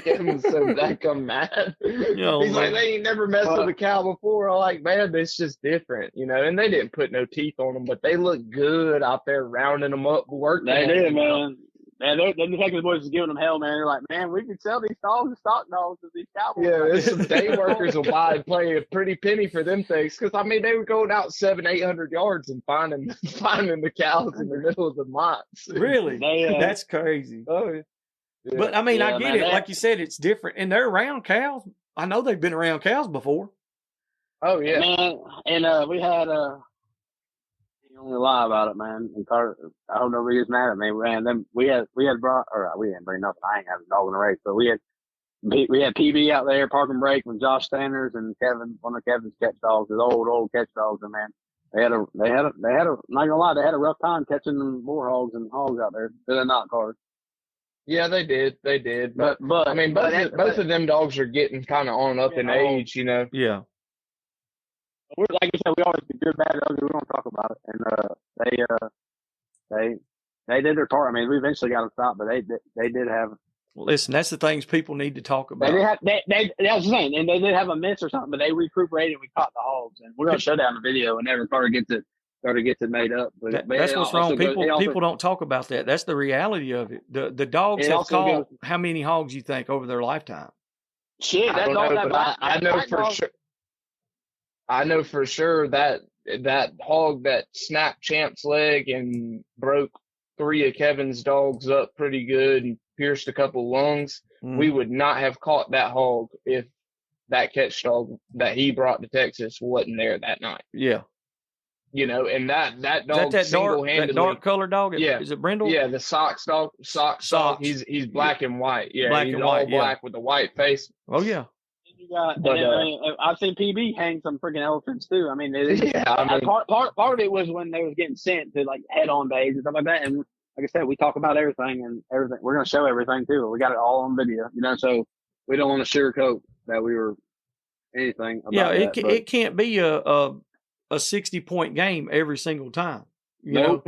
Kevin's so dadgum mad. He's like, they ain't never messed with a cow before. I'm like, man, it's just different, you know. And they didn't put no teeth on them, but they look good out there rounding them up, working. They did, man. Man, the Texas boys was giving them hell, man. They're like, man, we could sell these dogs as stock dogs to these cowboys. Yeah, there's some day workers will buy and play a pretty penny for them things. Because, I mean, they were going out 700-800 yards and finding the cows in the middle of the motts. Really? That's crazy. Oh, yeah. But, I mean, I get it. Like you said, it's different. And they're around cows. I know they've been around cows before. Oh, yeah. Man, and we had you only lie about it, man. And Carter, I hope nobody gets mad at me. We didn't bring nothing. I ain't had a dog in the race, but we had PB out there, park and break with Josh Sanders and Kevin, one of Kevin's catch dogs, his old catch dogs. And man, they had a not gonna lie, they had a rough time catching them boar hogs and hogs out there. Did they not, Carter? Yeah, they did. But I mean, both of them dogs are getting kind of on up in age, you know. Yeah. We're, like you said, we always do good, bad, ugly. We don't talk about it. And they did their part. I mean, we eventually got to stop, but they did have. Listen, that's the things people need to talk about. They was saying, and they did have a miss or something, but they recuperated and we caught the hogs. And we're gonna shut down the video whenever Carter gets it made up. But that's what's wrong. People don't talk about that. That's the reality of it. The dogs have caught how many hogs you think over their lifetime? Shit, I know for sure that hog that snapped Champ's leg and broke 3 of Kevin's dogs up pretty good and pierced a couple lungs. We would not have caught that hog if that catch dog that he brought to Texas wasn't there that night. Yeah. You know, and that dog single-handedly. That dark colored dog? Yeah. Is it Brindle? Yeah, the Sox dog. Dog. He's black and white. Yeah, he's all black with a white face. Oh, yeah. I've seen PB hang some freaking elephants too. I mean, part of it was when they was getting sent to like head-on days and stuff like that. And like I said, we talk about everything. We're gonna show everything too. We got it all on video, you know. So we don't want to sugarcoat that we were anything. About it can't be a 60-point game every single time. Nope.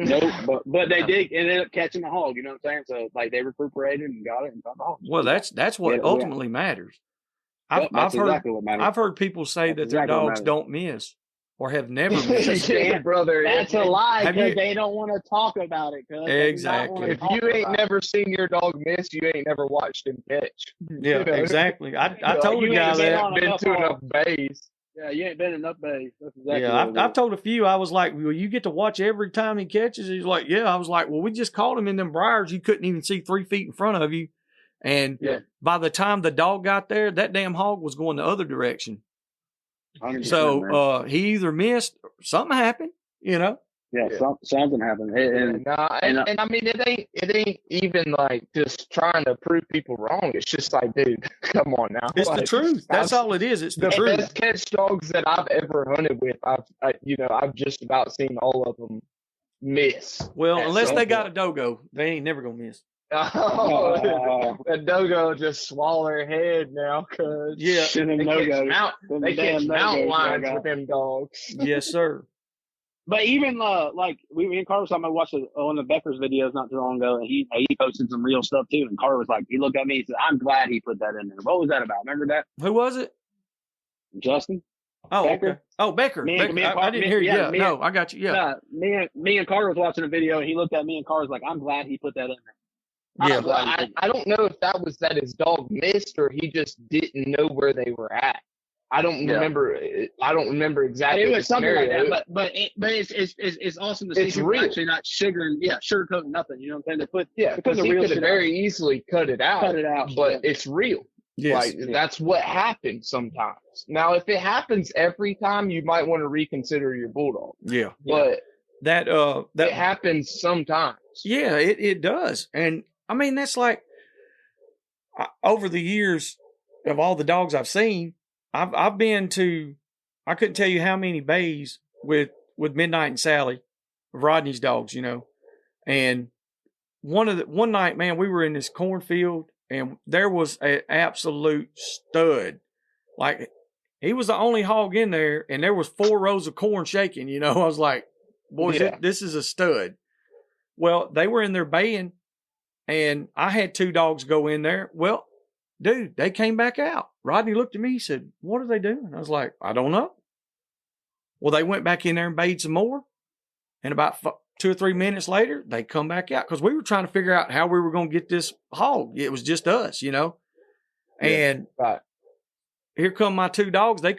But they did ended up catching the hog. You know what I'm saying? So like they recuperated and got it and caught the hog. Well, that's what ultimately matters. I've heard people say that their dogs don't miss or have never missed. Yeah, brother, that's a lie because they don't want to talk about it. Exactly. If you ain't never seen your dog miss, you ain't never watched him catch. Yeah, exactly. I told a guy that. Been to enough bays. Yeah, you ain't been enough bays. That's exactly. Yeah, I've told a few. I was like, "Well, you get to watch every time he catches." He's like, "Yeah." I was like, "Well, we just caught him in them briars. You couldn't even see 3 feet in front of you." And by the time the dog got there, that damn hog was going the other direction. So he either missed or something happened, you know? Yeah. Something happened. And I mean, it ain't even like just trying to prove people wrong. It's just like, dude, come on now. It's the truth. That's all it is. It's the truth. The best catch dogs that I've ever hunted with, I've just about seen all of them miss. Well, unless they got a dogo, they ain't never gonna miss. Oh, that dogo just swallow their head now, cause Yeah. they catch mountain lions with them dogs. Yes, sir. But even like me and Carter was talking about watching one of the Becker's videos not too long ago, and he posted some real stuff too. And Carter was like, he looked at me, he said, "I'm glad he put that in there." What was that about? Remember that? Who was it? Justin. Oh, Becker? okay. Oh, Becker. I didn't hear you. Yeah, no, I got you. Yeah. Me and Carter was watching a video, and he looked at me, and Carter was like, "I'm glad he put that in there." Yeah. I don't know if that was that his dog missed or he just didn't know where they were at. I don't remember. I don't remember exactly. It was something like that, but it's awesome to see people real. actually not sugarcoating nothing. You know what I'm saying? They put because he could have very easily cut it out, but it's real. Yes. That's what happens sometimes. Now, if it happens every time, you might want to reconsider your bulldog. Yeah, but that it happens sometimes. Yeah, it does, and I mean that's like over the years of all the dogs I've seen. I've been to, I couldn't tell you how many bays with Midnight and Sally, Rodney's dogs, you know. And one night, man, we were in this cornfield and there was an absolute stud. Like he was the only hog in there and there was 4 rows of corn shaking, you know. I was like, boys, this is a stud. Well, they were in there baying and I had 2 dogs go in there. Well, dude, they came back out. Rodney looked at me, he said, "What are they doing?" I was like, "I don't know." Well, they went back in there and bayed some more. And about 2 or 3 minutes later, they come back out because we were trying to figure out how we were going to get this hog. It was just us, you know. And here come my 2 dogs. They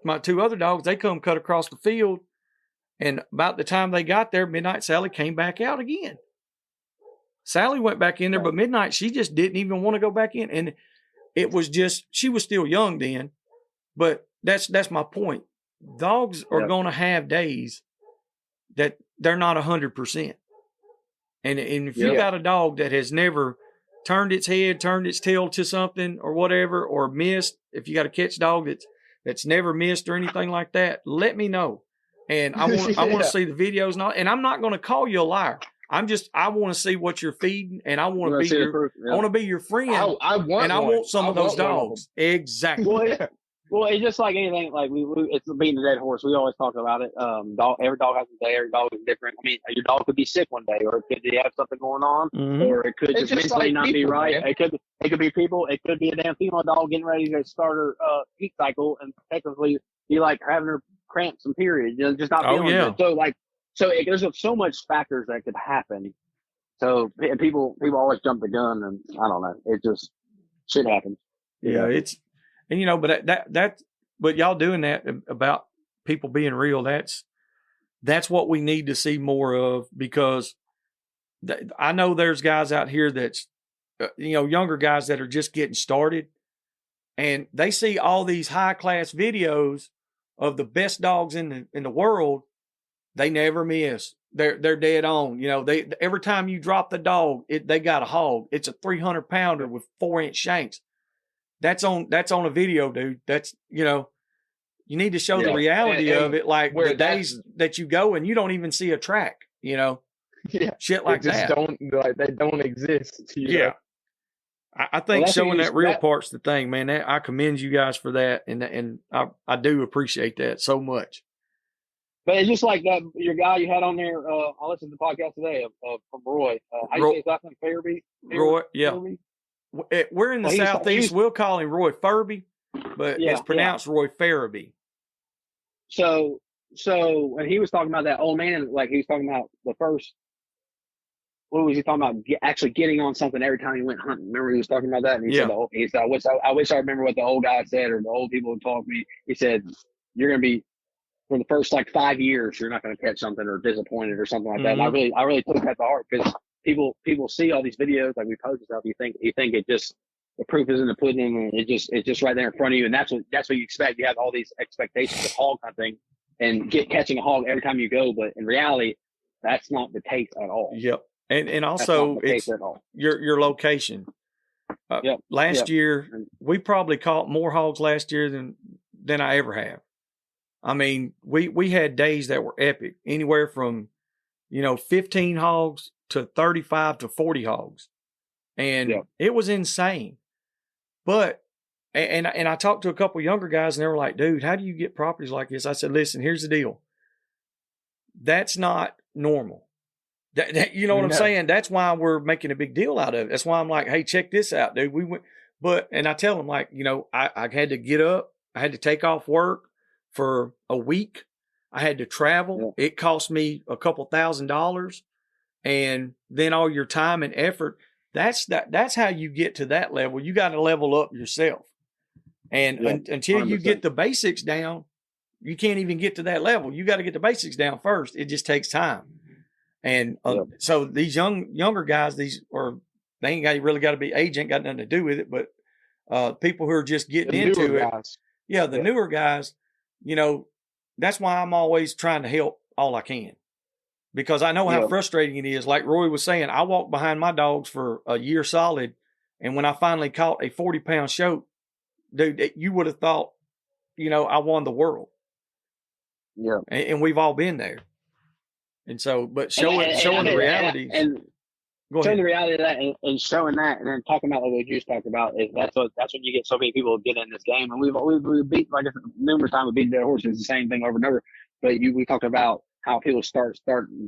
my 2 other dogs. They come cut across the field. And about the time they got there, Midnight Sally came back out again. Sally went back in there, but Midnight, she just didn't even want to go back in. And it was just, she was still young then, but that's my point. Dogs are going to have days that they're not 100%. And if you got a dog that has never turned its head, turned its tail to something or whatever, or missed, if you got a catch dog that's never missed or anything like that, let me know. And I want to see the videos and I'm not going to call you a liar. I want to see what you're feeding, and I want to be your friend. I want some of those dogs. Exactly. Well, it's just like anything. Like it's being a dead horse. We always talk about it. Every dog has a day. Every dog is different. I mean, your dog could be sick one day, or it could have something going on, or it could just mentally not be right. Man. It could be people. It could be a damn female dog getting ready to start her heat cycle, and technically be like having her cramps and periods, just not feeling good. So there's so much factors that could happen. So people always jump the gun, and I don't know. It just shit happens. Yeah, and you know, but but y'all doing that about people being real. That's what we need to see more of, because I know there's guys out here that's younger guys that are just getting started, and they see all these high class videos of the best dogs in the world. They never miss. They're dead on. You know, every time you drop the dog, they got a hog. It's a 300-pounder with 4-inch shanks. That's on a video, dude. That's you need to show the reality of it, like the days that you go and you don't even see a track. Shit like that. They don't exist. Yeah. I think showing that real part's the thing, man. I commend you guys for that, and I do appreciate that so much. But it's just like that. Your guy you had on there. I listened to the podcast today from Roy. How you say his last name? Farabee? Roy, yeah. Farabee? We're in the southeast. We'll call him Roy Furby, but it's pronounced Roy Farabee. So when he was talking about that old man, like he was talking about the first. What was he talking about? Actually getting on something every time he went hunting. Remember he was talking about that, and he said, "I wish I remember what the old guy said, or the old people would talk to me." He said, "You're going to be." For the first 5 years, you're not going to catch something or disappointed or something like that. And I really took that to heart, because people see all these videos like we post and stuff. You think it just, the proof is in the pudding, and it's just right there in front of you, and that's what you expect. You have all these expectations of hog hunting and catching a hog every time you go, but in reality, that's not the case at all. Yep, and also it's your location. Last year we probably caught more hogs last year than I ever have. I mean, we had days that were epic, anywhere from, 15 hogs to 35 to 40 hogs. and it was insane. But and I talked to a couple younger guys, and they were like, "Dude, how do you get properties like this?" I said, "Listen, here's the deal. That's not normal. You know what I'm saying? That's why we're making a big deal out of it. That's why I'm like, hey, check this out, dude. We went, and I tell them, like, you know, I had to get up, I had to take off work for a week, I had to travel. It cost me a couple $1,000, and then all your time and effort. That's how you get to that level. You got to level up yourself, and until 100%. You get the basics down, you can't even get to that level. You got to get the basics down first. It just takes time. And so these younger guys, they ain't really got to be age, ain't got nothing to do with it. But people who are just getting into it, the newer guys, you know, that's why I'm always trying to help all I can, because I know how frustrating it is. Like Roy was saying, I walked behind my dogs for a year solid, and when I finally caught a 40-pound shoat, dude, you would have thought, you know, I won the world. Yeah, and we've all been there. And so, but showing the reality, and showing the reality of that, and showing that, and then talking about what you just talked about, is that's when you get so many people get in this game. And we've beat, like, numerous times, we beat dead horses, the same thing over and over. But we talked about how people start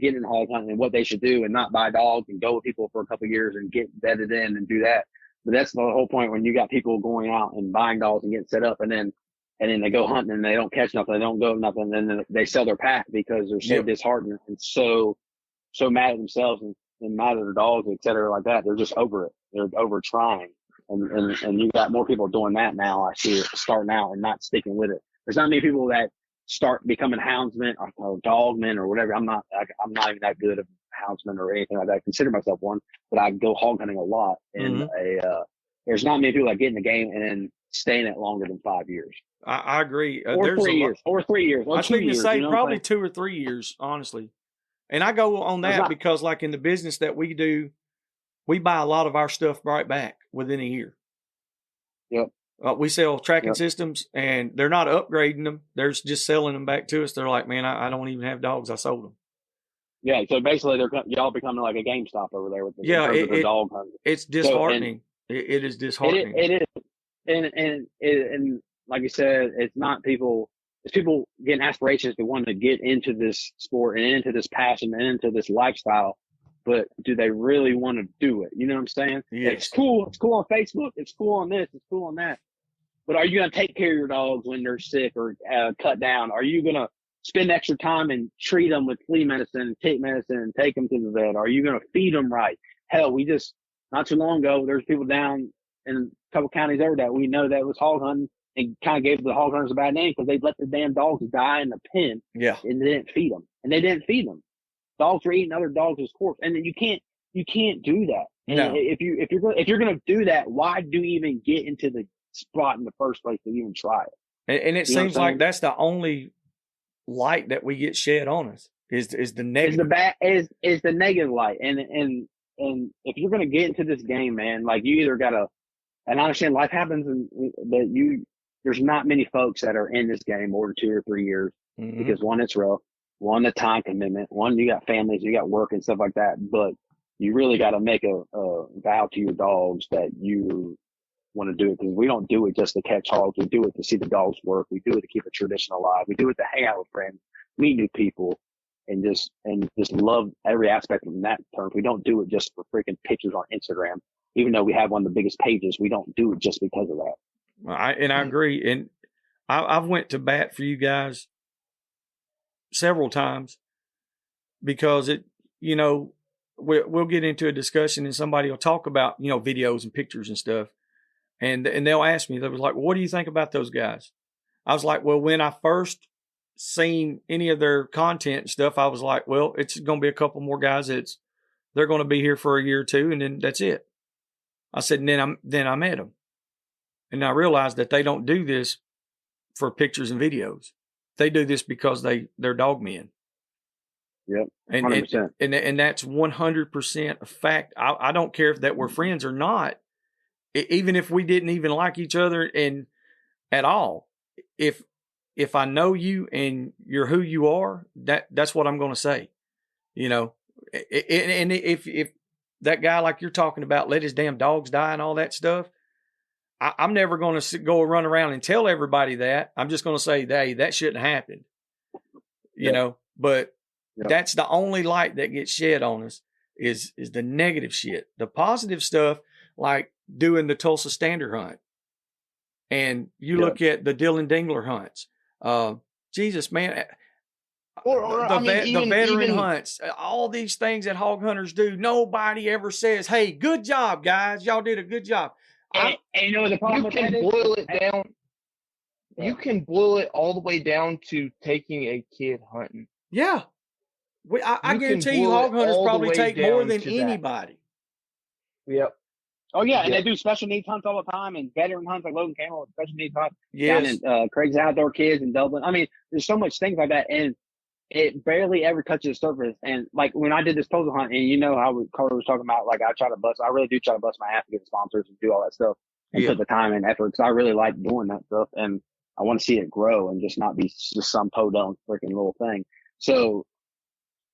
getting hog hunting and what they should do, and not buy dogs and go with people for a couple of years and get bedded in and do that. But that's the whole point, when you got people going out and buying dogs and getting set up, and then they go hunting and they don't catch nothing, they don't go nothing, and then they sell their pack because they're so disheartened and so mad at themselves and mad at their dogs, et cetera, like that. They're just over it. They're over trying. And you got more people doing that now, I see it, starting out and not sticking with it. There's not many people that start becoming houndsmen or dogmen or whatever. I'm not even that good of a houndsman or anything like that. I consider myself one, but I go hog hunting a lot. And there's not many people that get in the game and then stay in it longer than 5 years. I agree. Or 3 years. Or 3 years. Or I was thinking to say probably 2 or 3 years, honestly. And I go on that because, like, in the business that we do, we buy a lot of our stuff right back within a year. Yep. We sell tracking systems, and they're not upgrading them. They're just selling them back to us. They're like, man, I don't even have dogs. I sold them. Yeah, so basically y'all becoming like a GameStop over there with the dog hunting. It's disheartening. It is disheartening. It is. And like you said, it's not people. It's people getting aspirations to want to get into this sport and into this passion and into this lifestyle, but do they really want to do it? You know what I'm saying? Yes. It's cool. It's cool on Facebook. It's cool on this. It's cool on that. But are you going to take care of your dogs when they're sick or cut down? Are you going to spend extra time and treat them with flea medicine and tick medicine and take them to the vet? Are you going to feed them right? Hell, we just not too long ago, there's people down in a couple counties over that we know that was hog hunting and kind of gave the hog hunters a bad name because they let the damn dogs die in the pen. Yeah. And they didn't feed them. And they didn't feed them. Dogs were eating other dogs' corpse. And then you can't do that. And no. if you're going to do that, why do you even get into the spot in the first place to even try it? And it seems like that's the only light that we get shed on us is the negative. Is the negative light. And if you're going to get into this game, man, like you either got to, and I understand life happens, but there's not many folks that are in this game more than 2 or 3 years because one, it's rough. One, the time commitment. One, you got families, you got work and stuff like that. But you really got to make a vow to your dogs that you want to do it, because we don't do it just to catch hogs. We do it to see the dogs work. We do it to keep a tradition alive. We do it to hang out with friends, meet new people, and just love every aspect of that term. We don't do it just for freaking pictures on Instagram. Even though we have one of the biggest pages, we don't do it just because of that. I agree. And I've went to bat for you guys several times because we'll get into a discussion and somebody will talk about, videos and pictures and stuff. And they'll ask me, they was like, well, what do you think about those guys? I was like, well, when I first seen any of their content and stuff, I was like, well, it's going to be a couple more guys they're going to be here for a year or two, and then that's it. I said, and then I met them. And I realized that they don't do this for pictures and videos. They do this because they're dog men. Yep. 100%. And that's 100% a fact. I don't care if that we're friends or not. Even if we didn't even like each other and at all, if I know you and you're who you are, that's what I'm going to say, and if that guy like you're talking about let his damn dogs die and all that stuff, I'm never going to go run around and tell everybody that. I'm just going to say, hey, that shouldn't happen. You know, but that's the only light that gets shed on us is the negative shit. The positive stuff, like doing the Tulsa Standard hunt. And you look at the Dylan Dingler hunts. Jesus, man. The veteran hunts, all these things that hog hunters do, nobody ever says, hey, good job, guys. Y'all did a good job. And you know the problem with that is? Boil it down. You can boil it all the way down to taking a kid hunting. Yeah. I guarantee you hog hunters probably take more than anybody. Yep. Oh, yeah, and they do special needs hunts all the time, and veteran hunts like Logan Campbell, special needs hunts down in Craig's Outdoor Kids in Dublin. I mean, there's so much things like that, and it barely ever touches the surface. And, like, when I did this postal hunt, and you know how Carter was talking about, like, I really do try to bust my ass to get sponsors and do all that stuff and put the time and effort, because I really like doing that stuff, and I want to see it grow and just not be just some podunk freaking little thing. So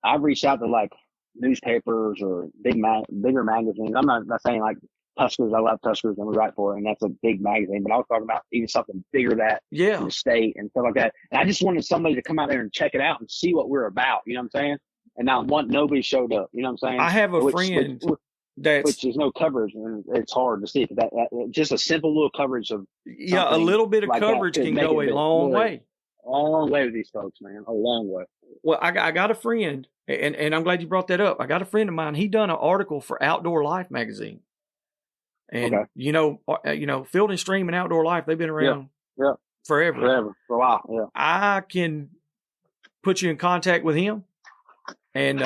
I've reached out to, like, newspapers or bigger magazines. I'm not saying, like, Tuskers. I love Tuskers, and we write for it, and that's a big magazine. But I was talking about even something bigger that in the state and stuff like that. And I just wanted somebody to come out there and check it out and see what we're about. You know what I'm saying? And nobody showed up. You know what I'm saying? I have a friend which is no coverage, and it's hard to see. That just a simple little coverage of a little bit of like coverage can go a long way. A long way with these folks, man. A long way. Well, I got a friend, and I'm glad you brought that up. I got a friend of mine. He done an article for Outdoor Life magazine. And, you know, Field and Stream and Outdoor Life, they've been around forever. For a while, yeah. I can put you in contact with him and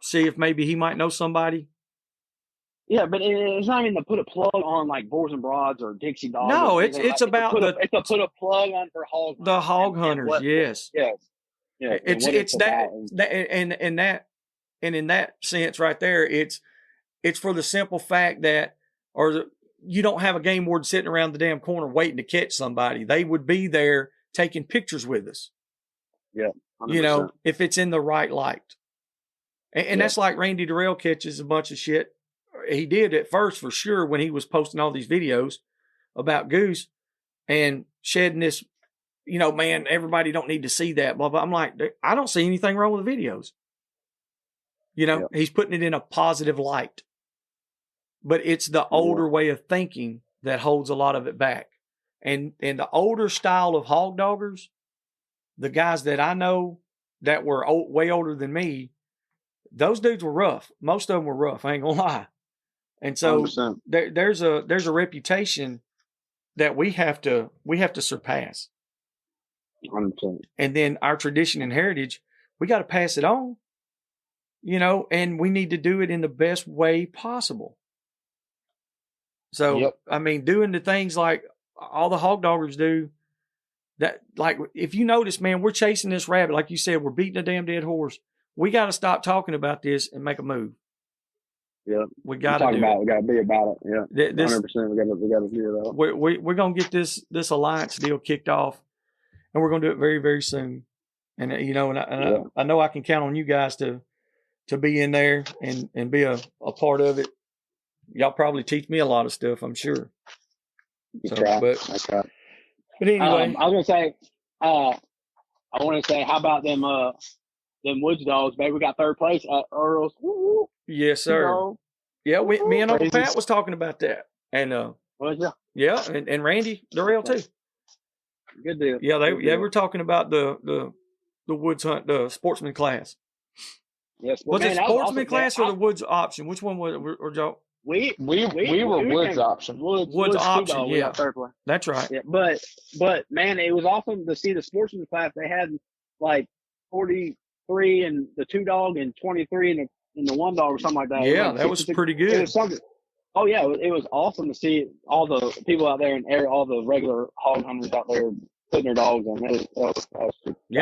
see if maybe he might know somebody. Yeah, but it's not even to put a plug on like Boars and Broads or Dixie Dogs. No, it's like, about it's to put a plug on for the hog hunters. Yes. Yeah. It's that and in that sense right there, it's for the simple fact that you don't have a game warden sitting around the damn corner waiting to catch somebody. They would be there taking pictures with us. Yeah. 100%. You know, if it's in the right light. And that's like Randy Durrell catches a bunch of shit. He did at first for sure when he was posting all these videos about goose and shedding this, you know, man, everybody don't need to see that, blah, blah. I'm like, I don't see anything wrong with the videos. You know, he's putting it in a positive light. But it's the older way of thinking that holds a lot of it back. And the older style of hog doggers, the guys that I know that were way older than me, those dudes were rough. Most of them were rough. I ain't gonna lie. And so there's a reputation that we have to surpass. 100%. And then our tradition and heritage, we got to pass it on. You know, and we need to do it in the best way possible. So, I mean, doing the things like all the hog doggers do, that, like, if you notice, man, we're chasing this rabbit. Like you said, we're beating a damn dead horse. We got to stop talking about this and make a move. Yeah. We got to do it. We got to be about it. Yeah. 100%. We got to figure it out. We're going to get this alliance deal kicked off, and we're going to do it very, very soon. And, you know, I know I can count on you guys to be in there and be a part of it. Y'all probably teach me a lot of stuff, I'm sure. But anyway, I was gonna say, I want to say, how about them Woods dogs, baby? We got third place at Earl's. Woo-woo. Yes, sir. Yeah, me and Uncle Pat was talking about that, and and Randy Durrell too. Good deal. Yeah, we're talking about the Woods hunt, the sportsman class. Yes, was it sportsman class or the Woods option? Which one was it? Or Joe? We were Woods option. Woods option, yeah. That's right. Yeah, but man, it was awesome to see the sportsman class. They had like 43 in the 2-dog and 23 in the 1-dog or something like that. Yeah, that was pretty good. It was something. Oh yeah, it was awesome to see all the people out there and all the regular hog hunters out there putting their dogs on.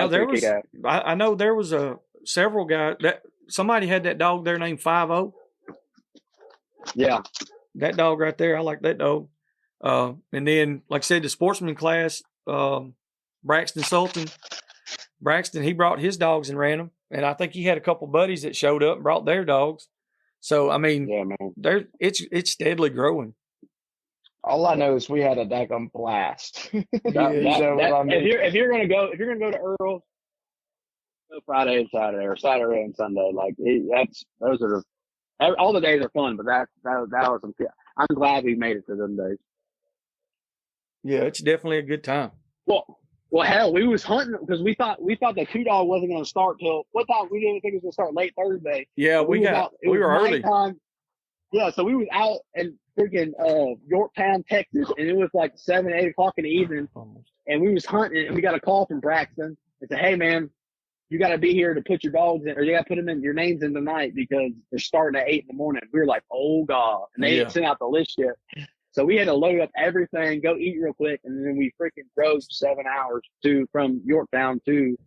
There was. I know there was several guys that somebody had that dog there named 5-0. Yeah. That dog right there, I like that dog. And then, like I said, the sportsman class, Braxton Sultan. Braxton, he brought his dogs and ran them. And I think he had a couple buddies that showed up and brought their dogs. So I mean, yeah, man. it's steadily growing. All I know is we had a daggum blast. If you're gonna go to Earl, go Friday and Saturday, or Saturday and Sunday. Like those are all the days are fun, but that was some. I'm glad we made it to them days. Yeah, it's definitely a good time. Well, hell, we was hunting because we thought the 2-dog wasn't going to start till what time? We didn't think it was going to start late Thursday. Yeah, we were early. Yeah, so we was out in freaking Yorktown, Texas, and it was like 7, 8 o'clock in the evening, and we was hunting, and we got a call from Braxton and said, "Hey, man, you got to be here to put your dogs in, or you got to put them in your names in tonight because they're starting at 8 in the morning." We were like, "Oh God!" And they didn't send out the list yet. So we had to load up everything, go eat real quick, and then we freaking drove 7 hours from Yorktown to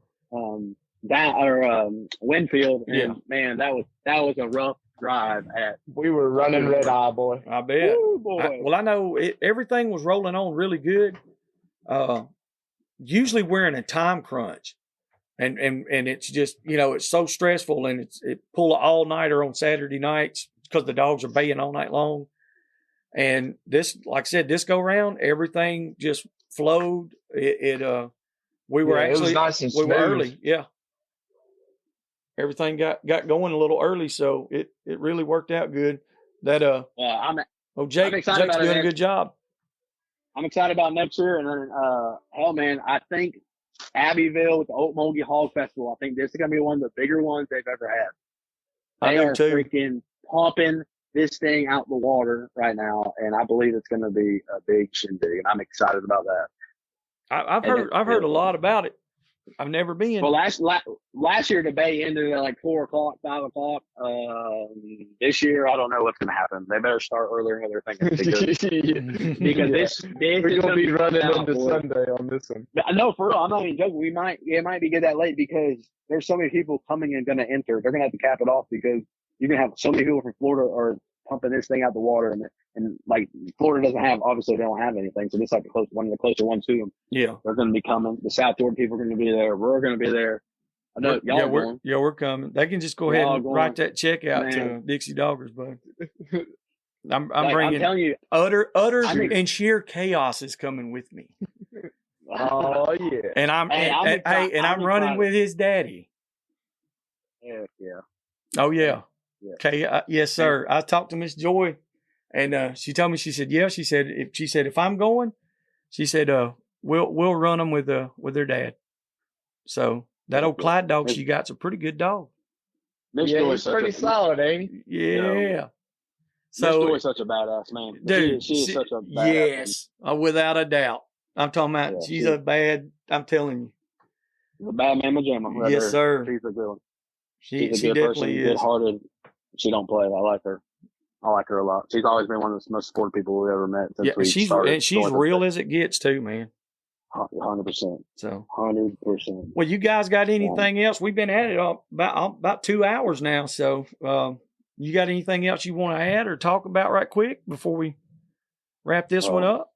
Winfield. And man, that was a rough drive. We were running red eye, boy. I bet. Ooh, boy. I know everything was rolling on really good. Usually we're in a time crunch, and it's just it's so stressful, and it pull an all nighter on Saturday nights because the dogs are baying all night long. And this, like I said, this go round, everything just flowed. We were it was nice and smooth. We were early. Yeah. Everything got going a little early. So it really worked out good. Jake's doing a good job. I'm excited about next year. And then, hell man, I think Abbeville with the Oatmulgee Hog Festival, I think this is going to be one of the bigger ones they've ever had. They are freaking pumping this thing out the water right now, and I believe it's going to be a big shindig, and I'm excited about that. I've heard a lot about it. I've never been. Well, last year the bay ended at like 4 o'clock, 5 o'clock. This year I don't know what's going to happen. They better start earlier than they're thinking because this we're going to be running into Sunday on this one. No, for real, I'm not even joking. It might be good that late because there's so many people coming and going to enter. They're going to have to cap it off because you're going to have so many people from Florida are pumping this thing out the water. And like Florida doesn't have, obviously they don't have anything. So this is like one of the closer ones to them. Yeah. They're going to be coming. The South Florida people are going to be there. We're going to be there. I know we're coming. They can just go ahead and write that check out to Dixie Doggers, bud. I'm bringing I'm telling you, utter and sheer chaos is coming with me. Oh yeah. And I'm running with his daddy. Yeah. Oh yeah. Okay. Yes, sir. I talked to Miss Joy, and she told me. She said, "Yeah." She said, "If I'm going," she said, we'll run them with their dad." So that old Clyde dog she got's a pretty good dog. He's pretty solid, ain't he? Yeah. So Miss Joy's such a badass, man. Dude, she is such a badass. Yes, without a doubt. I'm talking about she's a bad. I'm telling you. She's a bad mamma jamma. Right yes, there. sir. She's a good one. She She's a good definitely person, is. good-hearted. She don't play. I like her. I like her a lot. She's always been one of the most supportive people we've ever met. Since she's real as it gets too, man. 100%. So 100%. Well, you guys got anything else? We've been at it about 2 hours now. So you got anything else you want to add or talk about right quick before we wrap this one up?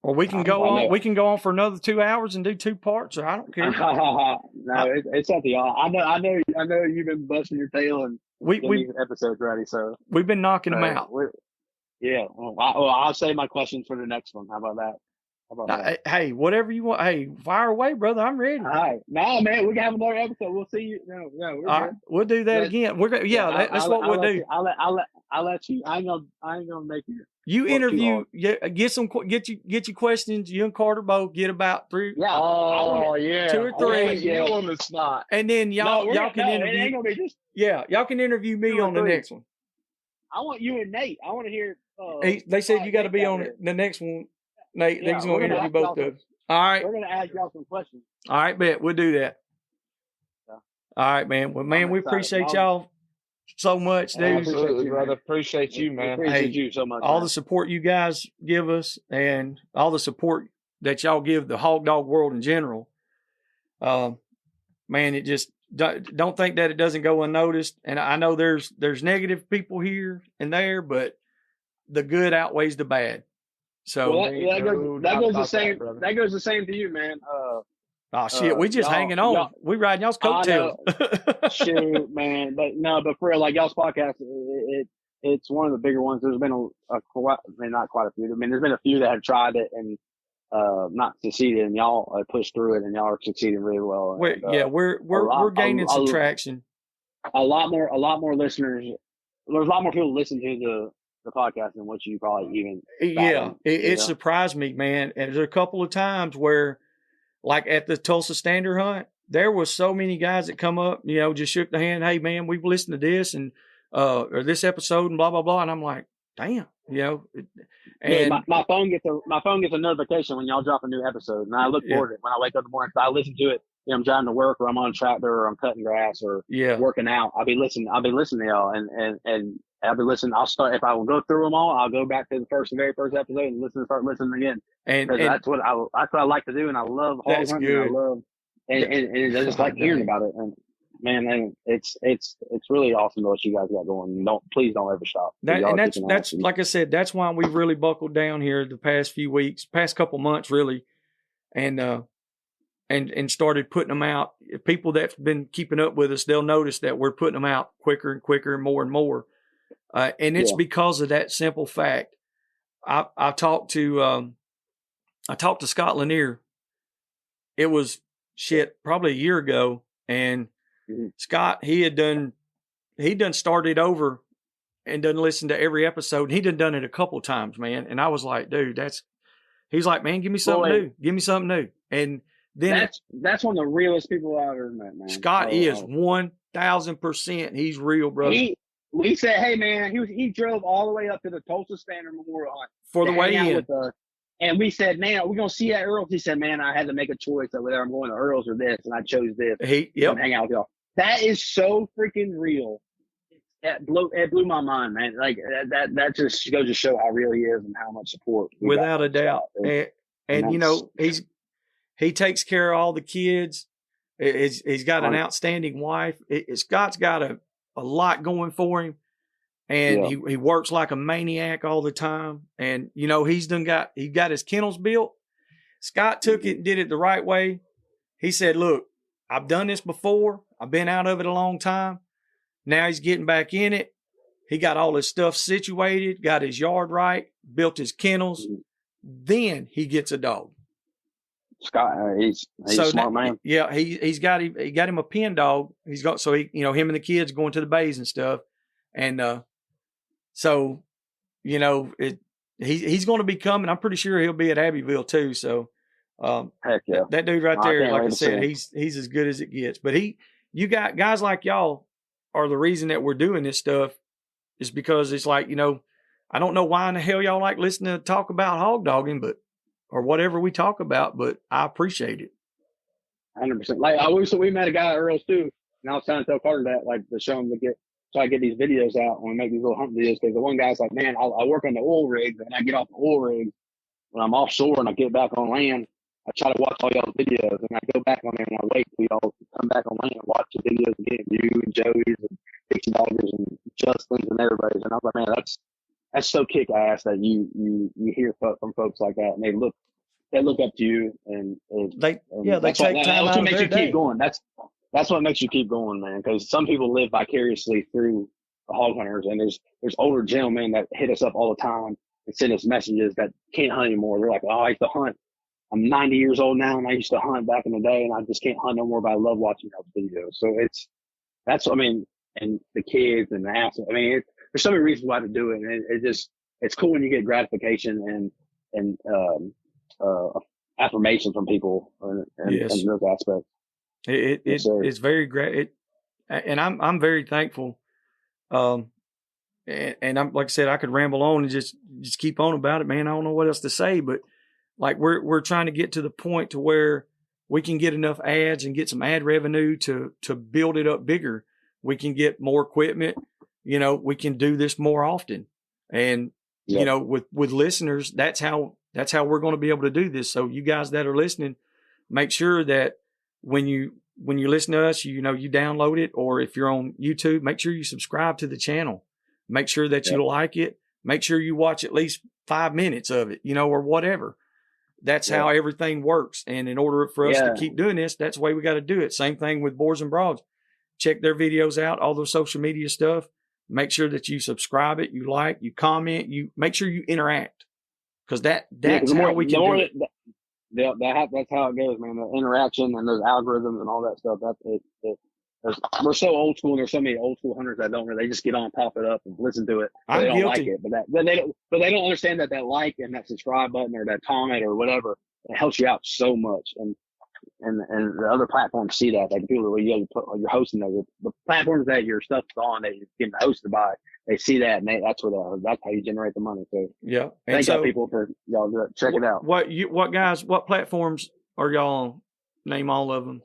Or we can go on. We can go on for another 2 hours and do 2 parts. Or I don't care. No, it's up to y'all. I know you've been busting your tail and getting these episodes ready. So we've been knocking them out. Yeah. I'll save my questions for the next one. How about that? Hey, whatever you want. Hey, fire away, brother. I'm ready. All right. No, man, we can have another episode. We'll see you. No, all right. We'll do that again. We're gonna. Yeah, that's what we'll do. I'll let you. I ain't gonna make you. You interview. Get your questions. You and Carter both get about 3. Yeah. 2 or 3. You on the spot. And then y'all can interview. It ain't gonna be just. Yeah, y'all can interview me on the next one. I want you and Nate. I want to hear. They said you got to be on the next one. Nate, they're going to interview both of us. All right. We're going to ask y'all some questions. All right, bet. We'll do that. Yeah. All right, man. Well, man, we appreciate y'all so much, dude. Absolutely, brother. Appreciate you, man. Appreciate you so much. All the support you guys give us and all the support that y'all give the hog dog world in general. Man, it just don't think that it doesn't go unnoticed. And I know there's negative people here and there, but the good outweighs the bad. So that goes the same. That goes the same to you, man. Oh shit, we just hanging on. We riding y'all's coattails. Shoot, man, but for real, like y'all's podcast, it's one of the bigger ones. There's been not quite a few. I mean, there's been a few that have tried it and not succeeded, and y'all pushed through it, and y'all are succeeding really well. We're gaining some traction. A lot more listeners. There's a lot more people listen to the podcast than what you probably even. It surprised me, man. And there's a couple of times where, like at the Tulsa Standard Hunt, there was so many guys that come up, just shook the hand. Hey, man, we've listened to this and or this episode and blah blah blah. And I'm like, damn, And my phone gets a notification when y'all drop a new episode, and I look forward to it when I wake up in the morning. I listen to it. I'm driving to work, or I'm on a tractor, or I'm cutting grass, or working out. I'll be listening to y'all, and I'll be listening. I'll start, if I will go through them all, I'll go back to the very first episode and start listening again. And that's what I like to do, and I love hog hunting. Good. I love and I just like hearing about it. And man, it's really awesome what you guys got going. Please don't ever stop. That's like I said, that's why we've really buckled down here the past few weeks, past couple months really, and started putting them out. If people that's been keeping up with us, they'll notice that we're putting them out quicker and quicker and more. And it's because of that simple fact. I talked to Scott Lanier. It was probably a year ago, and Scott, he done started over and done listened to every episode. He done it a couple times, man. And I was like, dude, he's like, man, give me something new. Give me something new. And then that's one of the realest people I've ever met, man. Scott is 1,000%. He's real, brother. We said, hey man, he drove all the way up to the Tulsa Standard Memorial Hunt for the way in. And we said, man, are we gonna see at Earl's? He said, man, I had to make a choice of whether I'm going to Earl's or this, and I chose this. Hang out with y'all. That is so freaking real. It blew my mind, man. Like that just goes to show how real he is and how much support. Without a doubt. And he takes care of all the kids. He's got an outstanding wife. Scott's got a lot going for him, and he works like a maniac all the time. And he got his kennels built. Scott took it and did it the right way. He said, look, I've done this before. I've been out of it a long time. Now he's getting back in it. He got all his stuff situated, got his yard right, built his kennels. Then he gets a dog. Scott, he's a smart man. Yeah, he got him a pen dog. He's got him and the kids going to the bays and stuff, and he's going to be coming. I'm pretty sure he'll be at Abbeville too. So, heck yeah, that dude right there, like I said, he's as good as it gets. But you got guys like y'all are the reason that we're doing this stuff, is because it's like I don't know why in the hell y'all like listening to talk about hog dogging, or whatever we talk about, but I appreciate it. 100%. Like I wish that we met a guy at Earl's too, and I was trying to tell Carter that, like, to show him try to get these videos out when we make these little hunt videos. Because the one guy's like, man, I work on the oil rigs, and I get off the oil rigs when I'm offshore and I get back on land. I try to watch all y'all's videos, and I go back on there and I wait till y'all come back on land and watch the videos again. You and Joey's and Dixie Doggers and Justin's and everybody's. And I was like, man, that's so kick ass that you hear from folks like that, and they look up to you, and they take time out of their day. Keep going. That's what makes you keep going, man. Because some people live vicariously through the hog hunters, and there's older gentlemen that hit us up all the time and send us messages that can't hunt anymore. They're like, oh, I used to hunt. I'm 90 years old now, and I used to hunt back in the day, and I just can't hunt no more. But I love watching those videos. So and the kids and the ass. I mean, there's so many reasons why to do it, and it's cool when you get gratification and affirmation from people and those aspects. It's very great, and I'm very thankful. And I'm, like I said, I could ramble on and just keep on about it, man. I don't know what else to say, but like we're trying to get to the point to where we can get enough ads and get some ad revenue to build it up bigger. We can get more equipment. We can do this more often. And, with listeners, that's how we're going to be able to do this. So you guys that are listening, make sure that when you listen to us, you download it, or if you're on YouTube, make sure you subscribe to the channel. Make sure that you like it. Make sure you watch at least 5 minutes of it, or whatever. that's how everything works. And in order for us to keep doing this, that's the way we got to do it. Same thing with Boars N Broads. Check their videos out, all their social media stuff. Make sure that you subscribe it, you like, you comment, you make sure you interact. Because that's how we can do it. That's how it goes, man. The interaction and those algorithms and all that stuff. We're so old school, and there's so many old school hunters that don't really. They just get on, pop it up, and listen to it. I'm they don't guilty. like it, but they don't understand that like and that subscribe button or that comment or whatever, it helps you out so much. And the other platforms see that. Like people, you're hosting the platforms that your stuff's on, that you're getting hosted by. They see that, and that's how you generate the money. So yeah, thank y'all people for y'all check it out. What platforms are y'all on? Name all of them.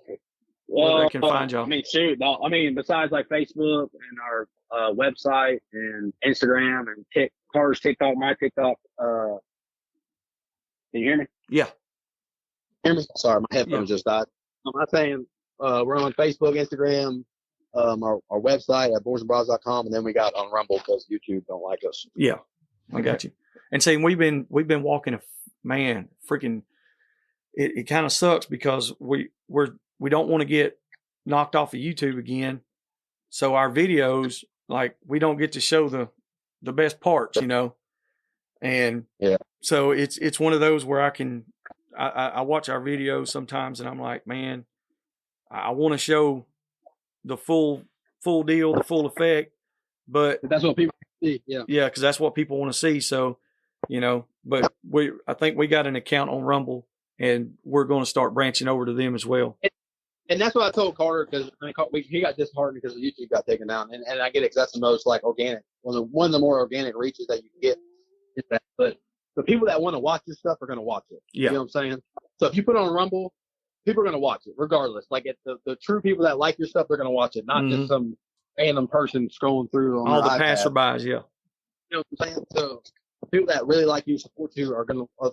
Where they can find y'all. I mean, shoot. I mean, besides like Facebook and our website and Instagram and Carter's TikTok, my TikTok. Can you hear me? Yeah. Hear me? Sorry, my headphones just died. I'm not saying we're on Facebook, Instagram, our website at boarsandbroads.com, and then we got on Rumble because YouTube don't like us. Yeah, I got you. And saying we've been walking freaking. It kind of sucks because we don't want to get knocked off of YouTube again. So our videos, like, we don't get to show the best parts, you know? And so it's one of those where I watch our videos sometimes and I'm like, man, I want to show the full deal, the full effect, but that's what people see. Yeah. Yeah. Cause that's what people want to see. So, you know, but I think we got an account on Rumble and we're going to start branching over to them as well. And that's what I told Carter, because he got disheartened because YouTube got taken down. And I get it because that's the most like organic, one of the more organic reaches that you can get is that. But the people that want to watch this stuff are going to watch it. Yeah. You know what I'm saying? So if you put it on Rumble, people are going to watch it regardless. Like the true people that like your stuff, they're going to watch it, not just some random person scrolling through on all the iPad. passerbys. Yeah. You know what I'm saying? So people that really like you, support you, they're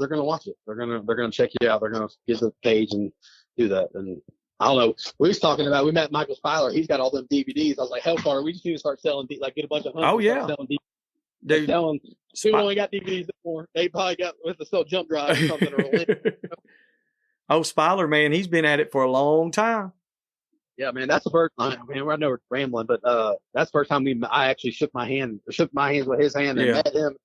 gonna watch it. They're gonna check you out. They're gonna get the page and do that. And I don't know. We met Michael Speiler. He's got all them DVDs. I was like, hell, Carter, we just need to start selling, get a bunch of hunters. Oh yeah. Selling people only got DVDs before. They probably got with the still jump drive or something. Oh, Speiler, man, he's been at it for a long time. Yeah, man, that's the first. I know we're rambling, but that's the first time I actually shook my hands with his hand and met him.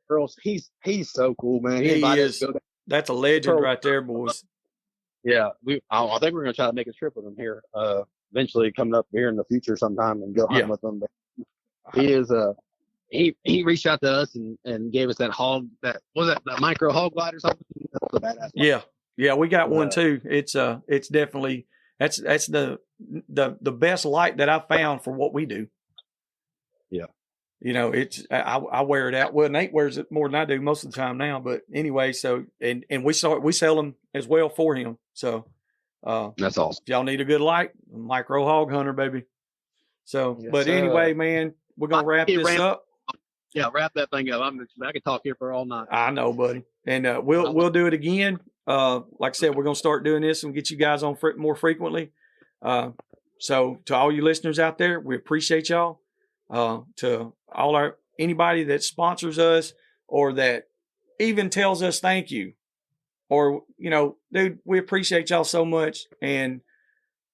Girls, he's so cool, man. He is. That's a legend right there, boys. Yeah, I think we're gonna try to make a trip with him here, eventually coming up here in the future sometime and go hunting with him. But he is he reached out to us and gave us that micro hog glide or something. That's a badass. Yeah, we got one too. It's definitely that's the best light that I found for what we do. Yeah. You know, I wear it out. Well, Nate wears it more than I do most of the time now. But anyway, so and we sell them as well for him. So that's awesome. If y'all need a good light, micro hog hunter, baby. So, yes, but anyway, man, we're gonna wrap this up. Yeah, wrap that thing up. I could talk here for all night. I know, buddy. And we'll do it again. Like I said, we're gonna start doing this and get you guys on more frequently. So to all you listeners out there, we appreciate y'all. To anybody that sponsors us or that even tells us thank you, or, you know, dude, we appreciate y'all so much, and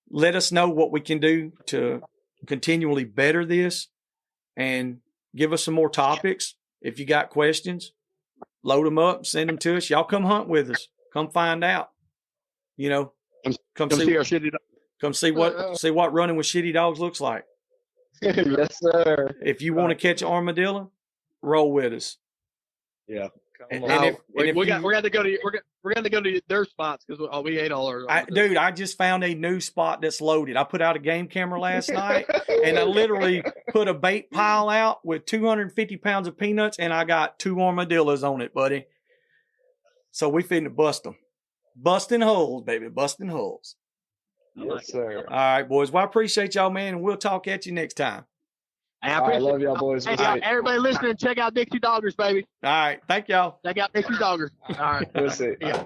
let us know what we can do to continually better this, and give us some more topics. If you got questions, load them up, send them to us. Y'all come hunt with us. Come find out, you know, come see our shitty dogs. Come see what running with shitty dogs looks like. Yes, sir. If you want to catch an armadillo, roll with us. Yeah. We're gonna go to their spots because we ate all our. Dude, I just found a new spot that's loaded. I put out a game camera last night, and I literally put a bait pile out with 250 pounds of peanuts, and I got 2 armadillos on it, buddy. So we finna bust them. Busting holes, baby. Busting holes. Yes, sir. All right, boys. Well, I appreciate y'all, man, and we'll talk at you next time. I love y'all, boys. Hey, everybody listening, check out Dixie Doggers, baby. All right. Thank y'all. Check out Dixie Doggers. All right. We'll see. Yeah.